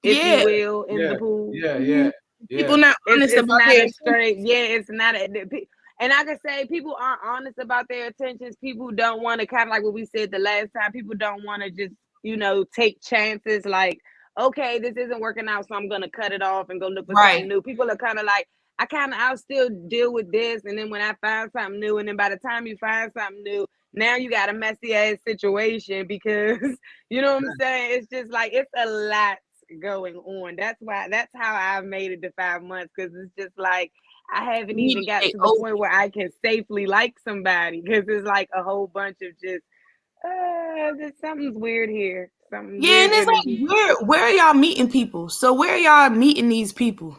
if you will, in the pool. Yeah. People not honest about their straight. Yeah, it's not. And I can say people aren't honest about their intentions. People don't want to kind of what we said the last time. People don't want to just take chances. Okay, this isn't working out, so I'm gonna cut it off and go look for something new. People are kind of I'll still deal with this, and then when I find something new, and then by the time you find something new, now you got a messy ass situation because you know what I'm saying? It's just it's a lot going on. That's how I've made it to 5 months, because it's just I haven't even got to the point where I can safely like somebody because it's like a whole bunch of just something's weird here. Something yeah, weird and it's like where are y'all meeting people? So where are y'all meeting these people?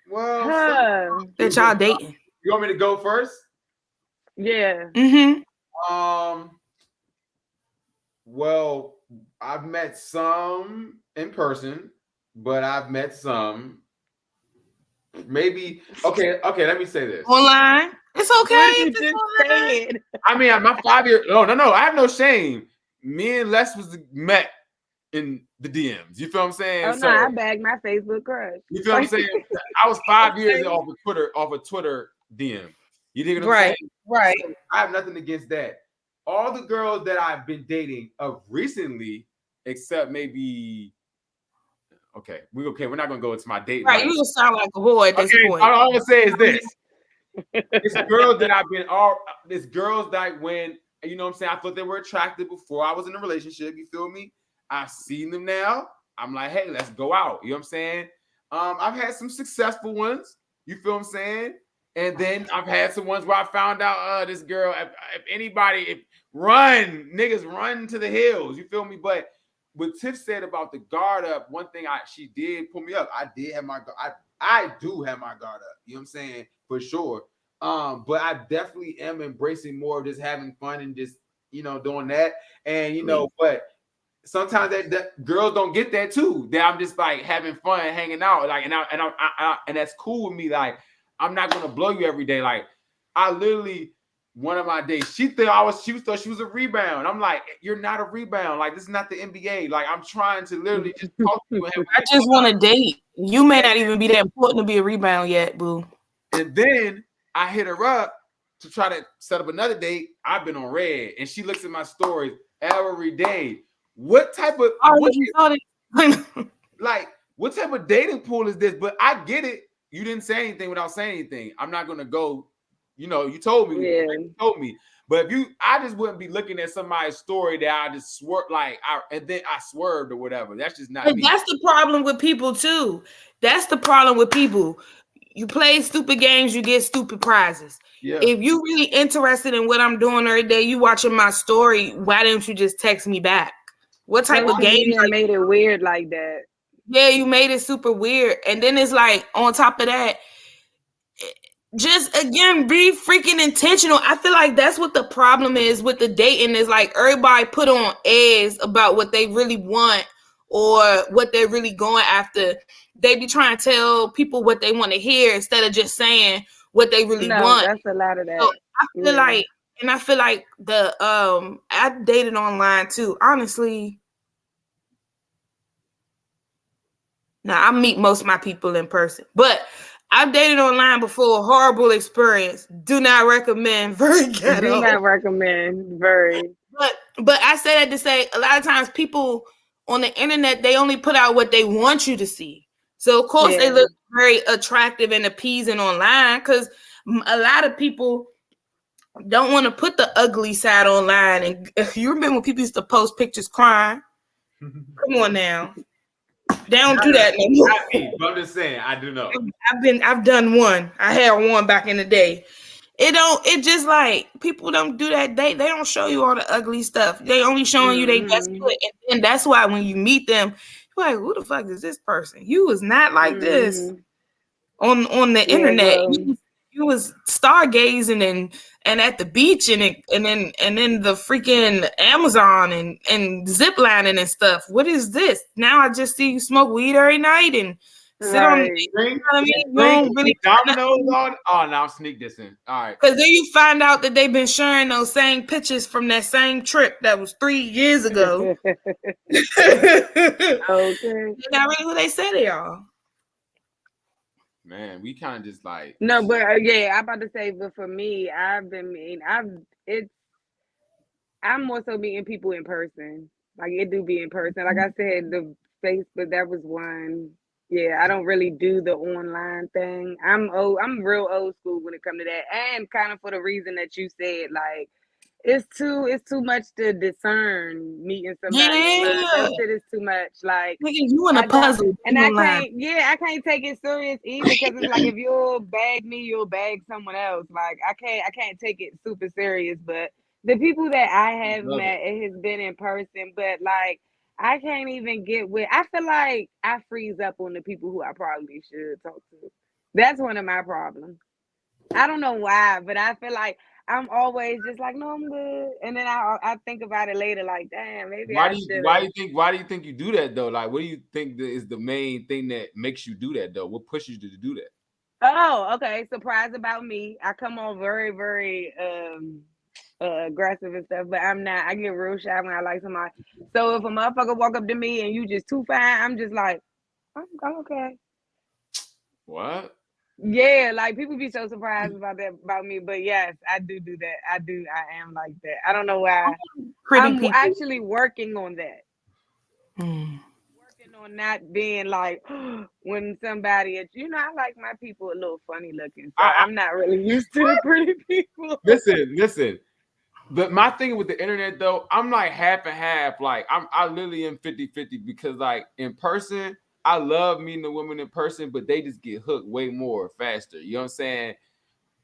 Well, that y'all dating. You want me to go first? Yeah. Well, I've met some in person, but I've met some maybe. Okay. Let me say this. Online. It's okay. What you just said. I mean, my 5 year. No. I have no shame. Me and Les was met in the DMs. You feel what I'm saying? Oh no, I bagged my Facebook crush. You feel what I'm saying? I was 5 years off of Twitter DM. You dig what I'm saying? Right. So I have nothing against that. All the girls that I've been dating of recently, except maybe we're not gonna go into my date. Right, you just sound like a whore at this point. All I'm gonna say is this. It's girls that it's girls that when you know what I'm saying, I thought they were attractive before I was in a relationship. You feel me? I've seen them now. I'm like, hey, let's go out. You know what I'm saying? I've had some successful ones. You feel what I'm saying? And then I've had some ones where I found out this girl, if anybody, niggas run to the hills. You feel me? But what Tiff said about the guard up, one thing she did pull me up. I did have my I do have my guard up. You know what I'm saying? For sure. But I definitely am embracing more of just having fun and just, doing that. And but sometimes that girls don't get that too. That I'm just like having fun, hanging out, like, and that's cool with me. Like, I'm not gonna blow you every day. Like, I literally one of my days, she thought she was a rebound. I'm like, you're not a rebound. Like, this is not the NBA. Like, I'm trying to literally just talk to you. I just want to date. You may not even be that important to be a rebound yet, boo. And then I hit her up to try to set up another date. I've been on red, and she looks at my stories every day. What type of what type of dating pool is this? But I get it. You didn't say anything without saying anything. I'm not gonna go. You told me. Yeah. You told me. But I just wouldn't be looking at somebody's story that I just swerved and then I swerved or whatever. That's just not me. That's the problem with people too. That's the problem with people. You play stupid games, you get stupid prizes. Yeah. If you really interested in what I'm doing every day, you watching my story, why didn't you just text me back? What type of game made it weird like that? Yeah, you made it super weird. And then it's like, on top of that, just again, be freaking intentional. I feel like that's what the problem is with the dating, is like everybody put on airs about what they really want or what they're really going after. They be trying to tell people what they want to hear instead of just saying what they really want. That's a lot of that. So I feel like I dated online too. Honestly, now I meet most of my people in person, but I've dated online before. Horrible experience. Do not recommend. Very ghetto. Do not recommend. Very. But I say that to say a lot of times people on the internet, they only put out what they want you to see. So of course they look very attractive and appeasing online because a lot of people don't want to put the ugly side online. And you remember when people used to post pictures crying? Come on now. They don't do that no more. But I'm just saying, I do know. I've done one. I had one back in the day. It just like people don't do that. They don't show you all the ugly stuff. They only showing you they best foot. And that's why when you meet them, you're like, who the fuck is this person? You was not like this on the internet. You was stargazing and at the beach and then the freaking Amazon and zip lining and stuff. What is this? Now I just see you smoke weed every night and sit on. You know what I mean? Dominoes on. Oh, now I'm sneak dissing. All right. Because then you find out that they've been sharing those same pictures from that same trip that was 3 years ago. Okay. Not really who they say they are. Man, we kind of just like no, but I'm about to say, but for me, I'm more so meeting people in person. Like it do be in person. Like I said, the Facebook, that was one. Yeah, I don't really do the online thing. I'm real old school when it comes to that, and kind of for the reason that you said, like it's too much to discern meeting somebody. Yeah. That shit is too much. Like, nigga, you in a puzzle. And I can't take it serious either, because it's like, if you'll bag me, you'll bag someone else. Like, I can't take it super serious. But the people that I have met, it has been in person. But like, I can't even get with. I feel like I freeze up on the people who I probably should talk to. That's one of my problems. I don't know why, but I feel like I'm always just like, no, I'm good. And then I think about it later, like, damn, maybe why do you think you do that though? Like, what do you think is the main thing that makes you do that though? What pushes you to do that? Oh, okay. Surprise about me. I come on very, very aggressive and stuff, but I'm not. I get real shy when I like somebody. So if a motherfucker walk up to me and you just too fine, I'm just like, I'm okay. What? Yeah, like, people be so surprised about that about me, but yes, I do that. I am like that. I don't know why. I'm actually working on that. Working on not being like, when somebody, I like my people a little funny looking, so I'm not really used to the pretty people. Listen. But my thing with the internet though, I'm like half and half. Like, I literally am 50-50, because like in person, I love meeting the women in person, but they just get hooked way more faster. You know what I'm saying?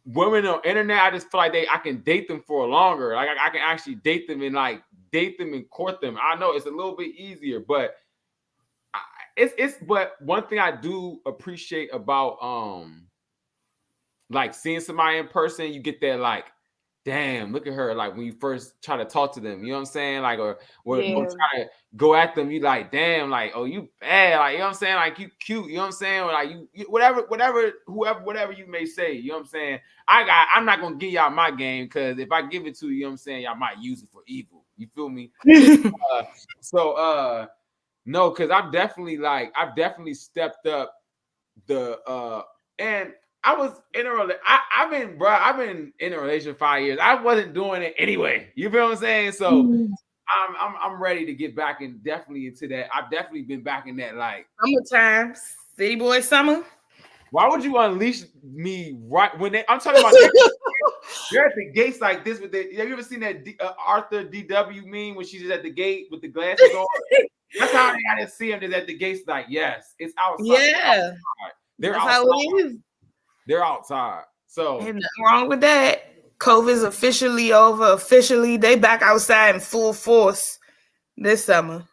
Women on internet, I just feel like I can date them for longer. Like, I can actually date them and court them. I know it's a little bit easier, but but one thing I do appreciate about like seeing somebody in person, you get that like, damn, look at her. Like, when you first try to talk to them, you know what I'm saying? Like, or try to go at them, you like, damn, like, oh, you bad. Like, you know what I'm saying? Like, you cute, you know what I'm saying? Or like, you whatever you may say, you know what I'm saying? I'm not going to give y'all my game, because if I give it to you, you know what I'm saying, y'all might use it for evil. You feel me? No, because I've definitely stepped up and I was in a relationship. I've been in a relationship 5 years. I wasn't doing it anyway. You feel what I'm saying? So I'm ready to get back and definitely into that. I've definitely been back in that, like, summertime, city boy summer. Why would you unleash me right when I'm talking about? They're at the gates like this. Have you ever seen that Arthur DW meme when she's just at the gate with the glasses on? That's how I didn't see him. Just at the gates, like, yes, it's outside. Yeah, they're outside. How it is. They're outside. So ain't nothing wrong with that. COVID's officially over. Officially, they back outside in full force this summer.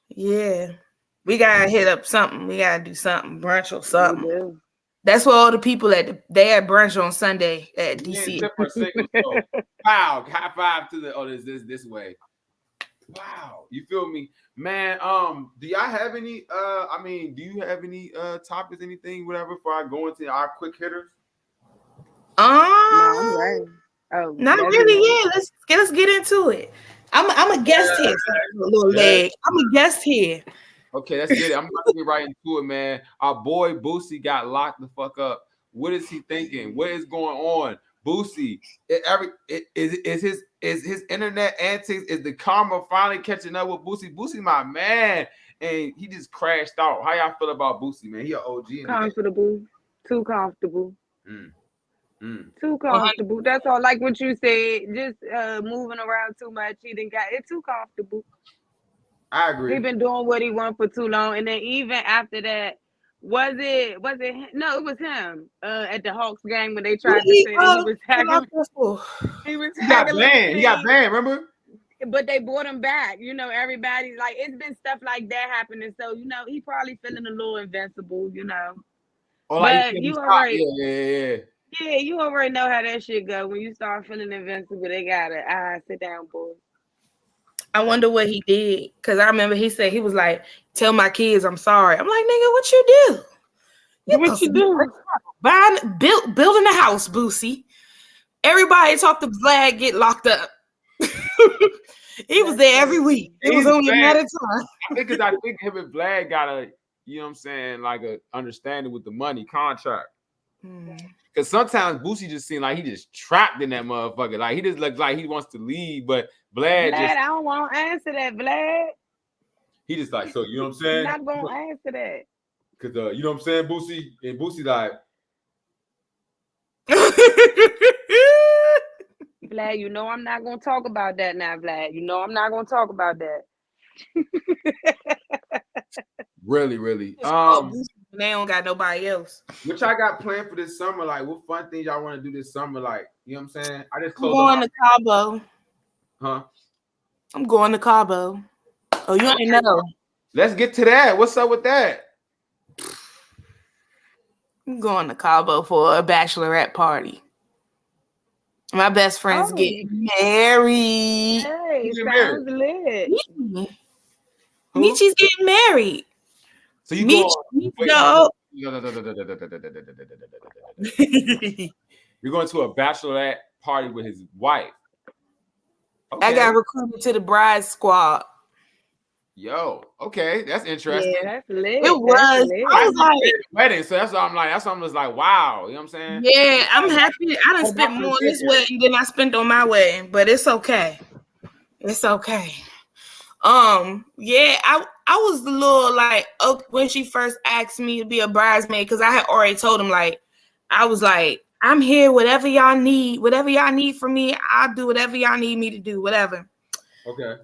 Yeah. We gotta hit up something. We gotta do something, brunch or something. That's what all the people they had brunch on Sunday at DC. Wow, high five to this way. Wow, you feel me, man? Do y'all have any? Do you have any topics, anything, whatever, before I go into our quick hitters? No, I'm ready. Oh, not really. Yeah, let's get into it. I'm a guest here, little leg. I'm a guest here. Okay, let's get it. I'm about to get right into it, man. Our boy Boosie got locked the fuck up. What is he thinking? What is going on? Boosie, is his internet antics, is the karma finally catching up with Boosie? Boosie, my man, and he just crashed out. How y'all feel about Boosie, man? He an OG. Comfortable, too comfortable. Too comfortable. That's all. Like what you said, just moving around too much. He didn't got it too comfortable. I agree. He been doing what he wanted for too long, and then even after that. Was it him? No, it was him at the Hawks game when they tried to say that he was tagging. He got banned. He got banned, remember? But they brought him back. Everybody's like, it's been stuff like that happening. So, he probably feeling a little invincible, Oh, like, but you already, yeah, you already know how that shit go. When you start feeling invincible, they gotta sit down, boy. I wonder what he did, because I remember he said, he was like, tell my kids I'm sorry. I'm like, nigga, what you do? What you do? Building a house, Boosie. Everybody talk to Vlad get locked up. He was there every week. It was only a matter of time. I think him and Vlad got a, you know what I'm saying, like a understanding with the money contract. Because sometimes Boosie just seems like he just trapped in that motherfucker. Like, he just looks like he wants to leave, but Vlad I don't want to answer that, Vlad. He just like, so, you know what I'm saying? I'm not going to answer that. Because, you know what I'm saying, Boosie? And Boosie like. Vlad, you know I'm not gonna talk about that now, Vlad. You know I'm not gonna talk about that. Really. They don't got nobody else. Which I got planned for this summer. Like, what fun things y'all want to do this summer? Like, you know what I'm saying? I just I'm going to Cabo. Huh? I'm going to Cabo. Oh, you ain't know. Let's get to that. What's up with that? I'm going to Cabo for a bachelorette party. My best friend's getting married. Hey, sounds lit. Michi's getting married. So you go. You're going to a bachelorette party with his wife. Okay. I got recruited to the bride squad. Yo, okay, that's interesting. Yeah, that's lit. It was. Lit. I was like, wedding, so that's what I'm like. That's what I'm just like, wow. You know what I'm saying? Yeah, I'm happy. I done spent more on this wedding than I spent on my wedding, but it's okay. It's okay. Yeah, I was a little like, when she first asked me to be a bridesmaid, because I had already told him, like, I was like, I'm here, whatever y'all need from me, I'll do whatever y'all need me to do, whatever. Okay.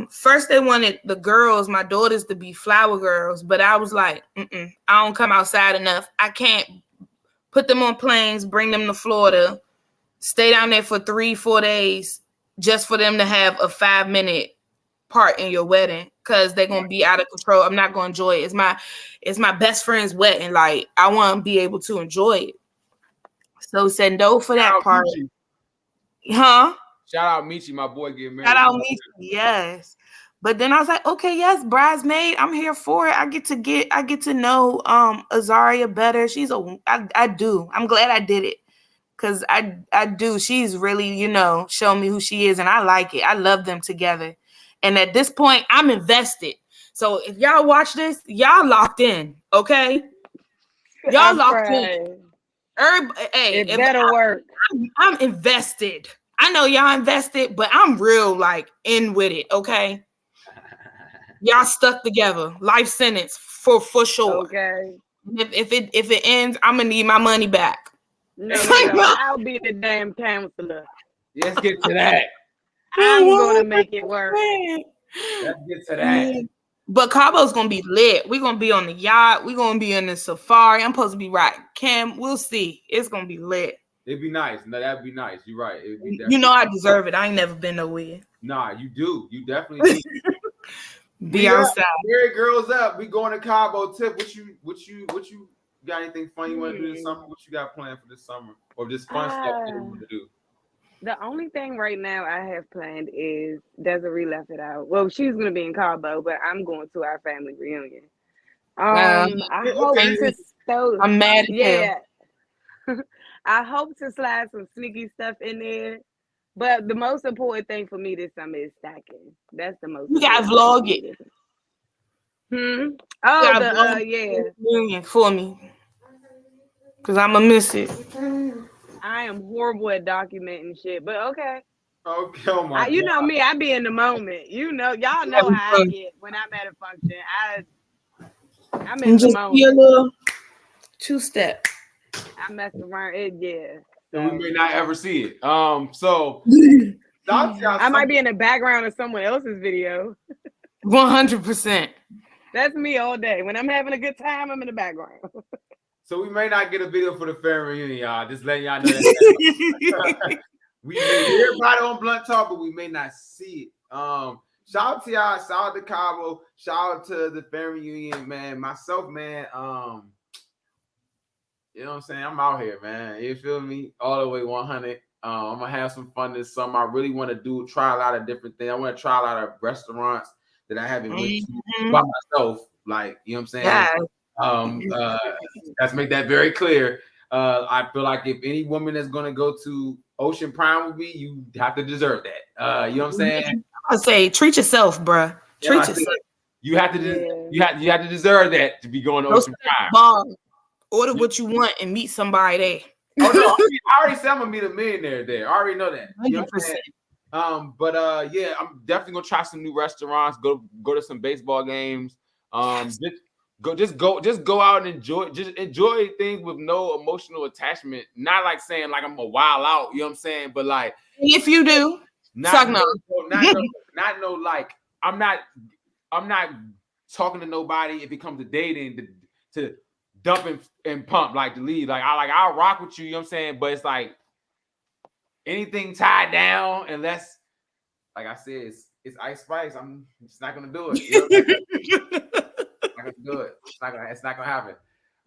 First they wanted the girls, my daughters, to be flower girls, but I was like, I don't come outside enough. I can't put them on planes, bring them to Florida, stay down there for 3-4 days just for them to have a 5-minute part in your wedding, because they're gonna be out of control. I'm not gonna enjoy it. It's my best friend's wedding. Like, I want to be able to enjoy it. So said no for that part. Huh? Shout out Michi, my boy getting married. Shout out Michi, yes. But then I was like, okay, yes, bridesmaid, I'm here for it. I get to know Azaria better. I do. I'm glad I did it. Cause I do. She's really, showing me who she is, and I like it. I love them together. And at this point, I'm invested. So if y'all watch this, y'all locked in, okay? Y'all locked in. Hey, it better work. I'm invested. I know y'all invested, but I'm real, like, in with it, okay? Y'all stuck together. Life sentence for sure. Okay. If it ends, I'm gonna need my money back. No, I'll be the damn counselor. Let's get to that. I'm gonna make it work. Let's get to that. But Cabo's gonna be lit. We're gonna be on the yacht. We're gonna be in the safari. I'm supposed to be riding Cam. We'll see. It's gonna be lit. It'd be nice. No, that'd be nice. You're right. It'd be I deserve it. I ain't never been nowhere. Nah, you do. You definitely do. Be outside. Married girls up. We going to Cabo. Tip. What you got anything fun you want to do this summer? What you got planned for this summer? Or just fun stuff that you want to do? The only thing right now I have planned is Desiree left it out. Well, she's gonna be in Cabo, but I'm going to our family reunion. I hope to I'm mad at him. I hope to slide some sneaky stuff in there. But the most important thing for me this summer is stacking. That's the most. You gotta vlog it. Oh, reunion for me, cause I'ma miss it. I am horrible at documenting shit, but okay. Okay, oh my you know me, I be in the moment. Y'all know how I get when I'm at a function. I'm in the moment. Be a little 2-step. I mess around it, yeah. So we may not ever see it. So I might be in the background of someone else's video. 100%. That's me all day. When I'm having a good time, I'm in the background. So we may not get a video for the family reunion, y'all. Just letting y'all know that. We may hear about it on Blunt Talk, but we may not see it. Shout out to y'all. Shout out to Cabo. Shout out to the family reunion, man. Myself, man. You know what I'm saying? I'm out here, man. You feel me? All the way 100. I'm gonna have some fun this summer. I really want to try a lot of different things. I want to try a lot of restaurants that I haven't went to by myself. Like, you know what I'm saying? Yeah. Let's make that very clear. I feel like if any woman is gonna go to Ocean Prime with me, you have to deserve that. You know what I'm saying? I say treat yourself, bruh. Treat yourself. You have to. You have to deserve that to be going to Ocean Prime. Order what you want and meet somebody there. Oh no, I already said I'm gonna meet a millionaire there. I already know that. You know what I'm saying? But yeah, I'm definitely gonna try some new restaurants. Go to some baseball games. Just go out and enjoy things with no emotional attachment. Not like saying like I'm a wild out. You know what I'm saying? But like If you do, not no. Like I'm not talking to nobody. If it comes to dating, to dump and pump, like to leave. Like I'll rock with you. You know what I'm saying? But it's like anything tied down, unless, like I said, it's Ice Spice. I'm just not gonna do it. You know what I'm not gonna do it. It's not gonna happen.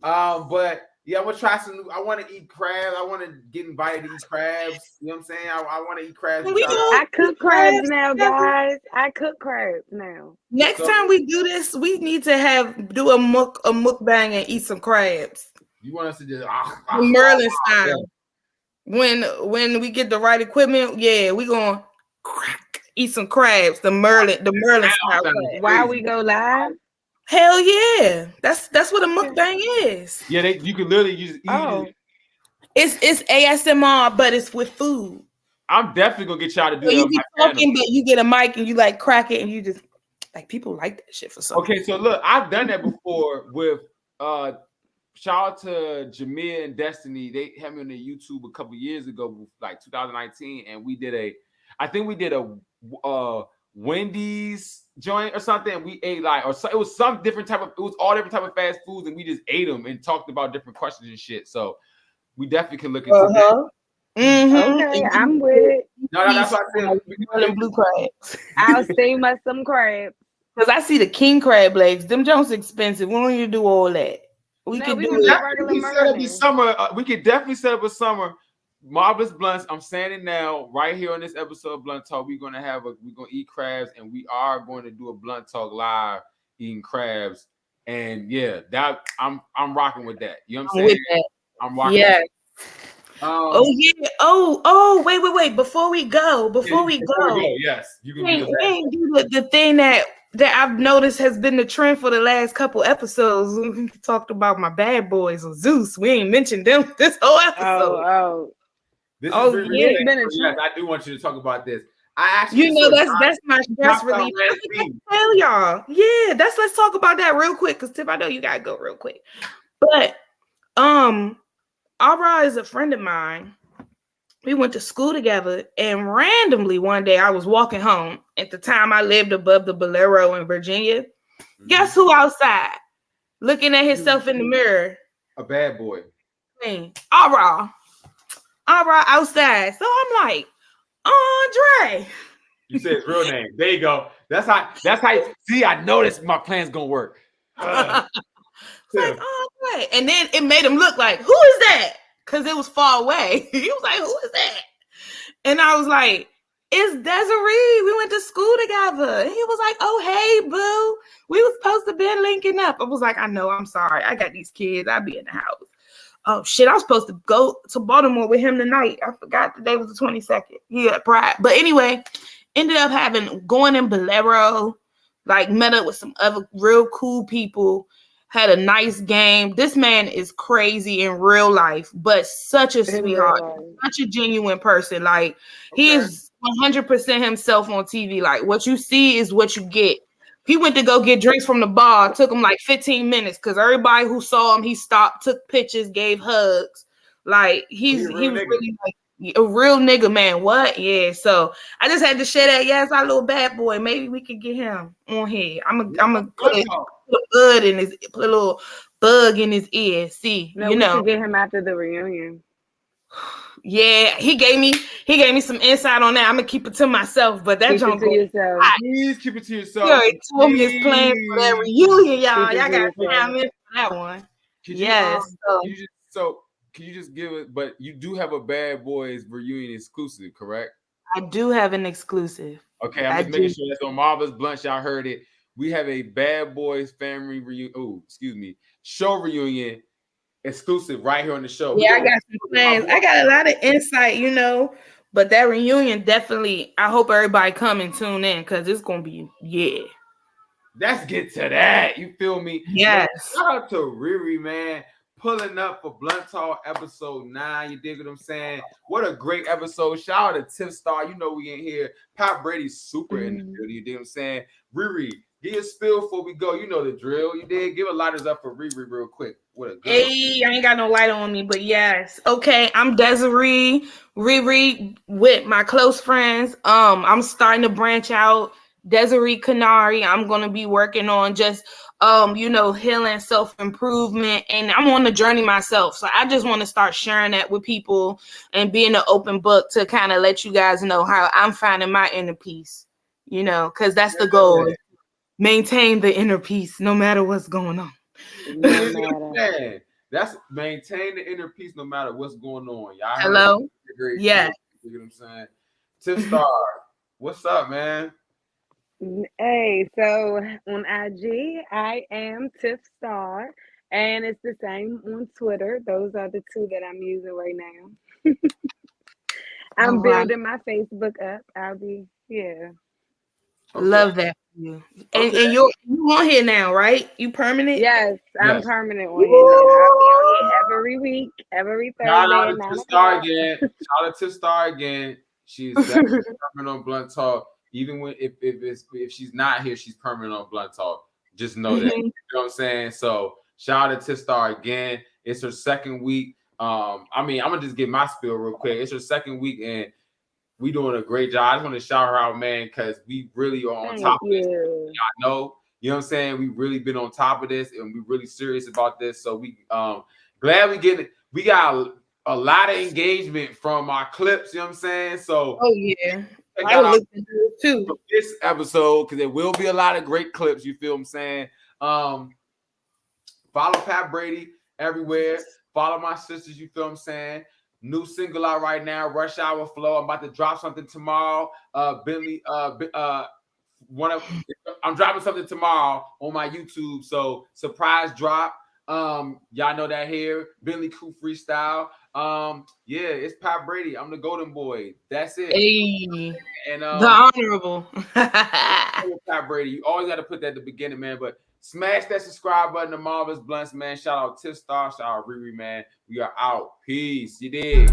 But yeah, I'm gonna try some. I want to eat crabs. I want to get invited to eat crabs. You know what I'm saying? I want to eat crabs. I cook crabs now, guys. I cook crabs now. Next time we do this, we need to do a mukbang and eat some crabs. You want us to just Merlin style? When we get the right equipment, yeah, we gonna eat some crabs. The Merlin style. While we go live. Hell yeah, that's what a mukbang is. Yeah, you can literally just eat it. It's ASMR, but it's with food. I'm definitely gonna get y'all to do that. You be talking, but you get a mic and you like crack it, and you just like people like that shit for some. Okay, so look, I've done that before with shout out to Jameer and Destiny. They had me on their YouTube a couple years ago, like 2019, and we did a Wendy's joint or something, and we ate it was some different type of, it was all different type of fast foods, and we just ate them and talked about different questions and shit. So we definitely can look into that. Mm-hmm. Okay, I'm with it. No, that's what I said. Blue crabs. I'll steam us some crabs. Because I see the king crab legs. Them Jones expensive. We don't need to do all that. We could definitely set up a summer. Marvelous Blunts. I'm saying it now, right here on this episode of Blunt Talk. We're gonna eat crabs, and we are going to do a Blunt Talk live eating crabs. And yeah, that I'm rocking with that. You know what I'm saying? I'm rocking. Yeah. Wait. Before we go, yes, you can do the thing that I've noticed has been the trend for the last couple episodes. We talked about my bad boys or Zeus. We ain't mentioned them this whole episode. It's been a trend. I do want you to talk about this. I actually, that's my stress relief. Tell y'all, yeah. Let's talk about that real quick, because Tiff, I know you gotta go real quick. But Aura is a friend of mine. We went to school together, and randomly one day I was walking home. At the time, I lived above the Bolero in Virginia. Mm-hmm. Guess who outside, looking at himself in the mirror? A bad boy. Aura outside. So I'm like, Andre. You said his real name. There you go. That's how. See, I noticed my plan's gonna work. Like, Andre. And then it made him look like, who is that? Because it was far away. He was like, who is that? And I was like, it's Desiree. We went to school together. And he was like, oh, hey, boo. We was supposed to be linking up. I was like, I know, I'm sorry. I got these kids. I'll be in the house. Oh, shit, I was supposed to go to Baltimore with him tonight. I forgot the day was the 22nd. He had pride. But anyway, ended up going in Bolero, like met up with some other real cool people, had a nice game. This man is crazy in real life, but such a sweetheart, such a genuine person. Like, he is 100% himself on TV. Like, what you see is what you get. He went to go get drinks from the bar. It took him like 15 minutes because everybody who saw him, he stopped, took pictures, gave hugs. Like, he was really like a real nigga, man. What? Yeah. So I just had to share that. Yeah, it's our little bad boy. Maybe we could get him on here. I'm gonna put a little bug in his ear. See, we should get him after the reunion. Yeah, he gave me some insight on that. I'm gonna keep it to myself, but that don't go. Please keep it to yourself. Yeah, he told me his plan for that reunion, y'all. Y'all got time in for that one. Can you just give it? But you do have a Bad Boys reunion exclusive, correct? I do have an exclusive. Okay, I'm just making sure that's on Marvelous Blunt. Y'all heard it. We have a Bad Boys family reunion. Show reunion exclusive right here on the show. Yeah, I got some plans. I got a lot of insight, but that reunion definitely. I hope everybody come and tune in because it's gonna be Let's get to that. You feel me? Yes. Shout out to Ree Ree, man. Pulling up for Blunt Talk episode 9. You dig what I'm saying? What a great episode. Shout out to TIFF Star. You know we in here. Pop Brady super in the building. You dig what I'm saying? Ree Ree, Give your spill before we go. You know the drill. You did. Give a lighters up for Ree Ree real quick. What a good Hey, I ain't got no light on me, but yes. Okay, I'm Desiree, Ree Ree with my close friends. I'm starting to branch out. Desiree Canary. I'm gonna be working on just healing, self-improvement, and I'm on the journey myself. So I just want to start sharing that with people and being an open book to kind of let you guys know how I'm finding my inner peace. Because that's the goal. Maintain the inner peace no matter what's going on. No matter. That's maintain the inner peace no matter what's going on. Y'all Hello? Yeah. You know what I'm saying? TIFF Star, what's up, man? Hey, so on IG, I am TIFF Star, and it's the same on Twitter. Those are the two that I'm using right now. I'm building my Facebook up. Okay. Love that for you. And you're on here now, right? You permanent? Yes, I'm permanent on here now. I'll be on here every week, every Thursday. Shout out to TIFF Star again. Shout out to TIFF Star again. She's definitely permanent on Blunt Talk. Even when if she's not here, she's permanent on Blunt Talk. Just know that. You know what I'm saying? So shout out to TIFF Star again. It's her second week. I'm gonna just get my spiel real quick. It's her second week and we doing a great job. I just want to shout her out, man, because we really are on top of this. Y'all know, you know what I'm saying? We really been on top of this and we really serious about this. So we glad we got a lot of engagement from our clips, you know what I'm saying? So I would look at it too. This episode, because there will be a lot of great clips, you feel what I'm saying? Follow Pat Brady everywhere. Follow my sisters, you feel what I'm saying? New single out right now, Rush Hour Flow. I'm about to drop something tomorrow. I'm dropping something tomorrow on my YouTube. So surprise drop. Y'all know that here. Bentley Coup freestyle. It's Pat Brady. I'm the golden boy. That's it. Hey, and the honorable Pat Brady. You always got to put that at the beginning, man. But smash that subscribe button to Marvelous Bluntz, man. Shout out TIFF Star. Shout out Ree Ree, man. We are out. Peace. You dig?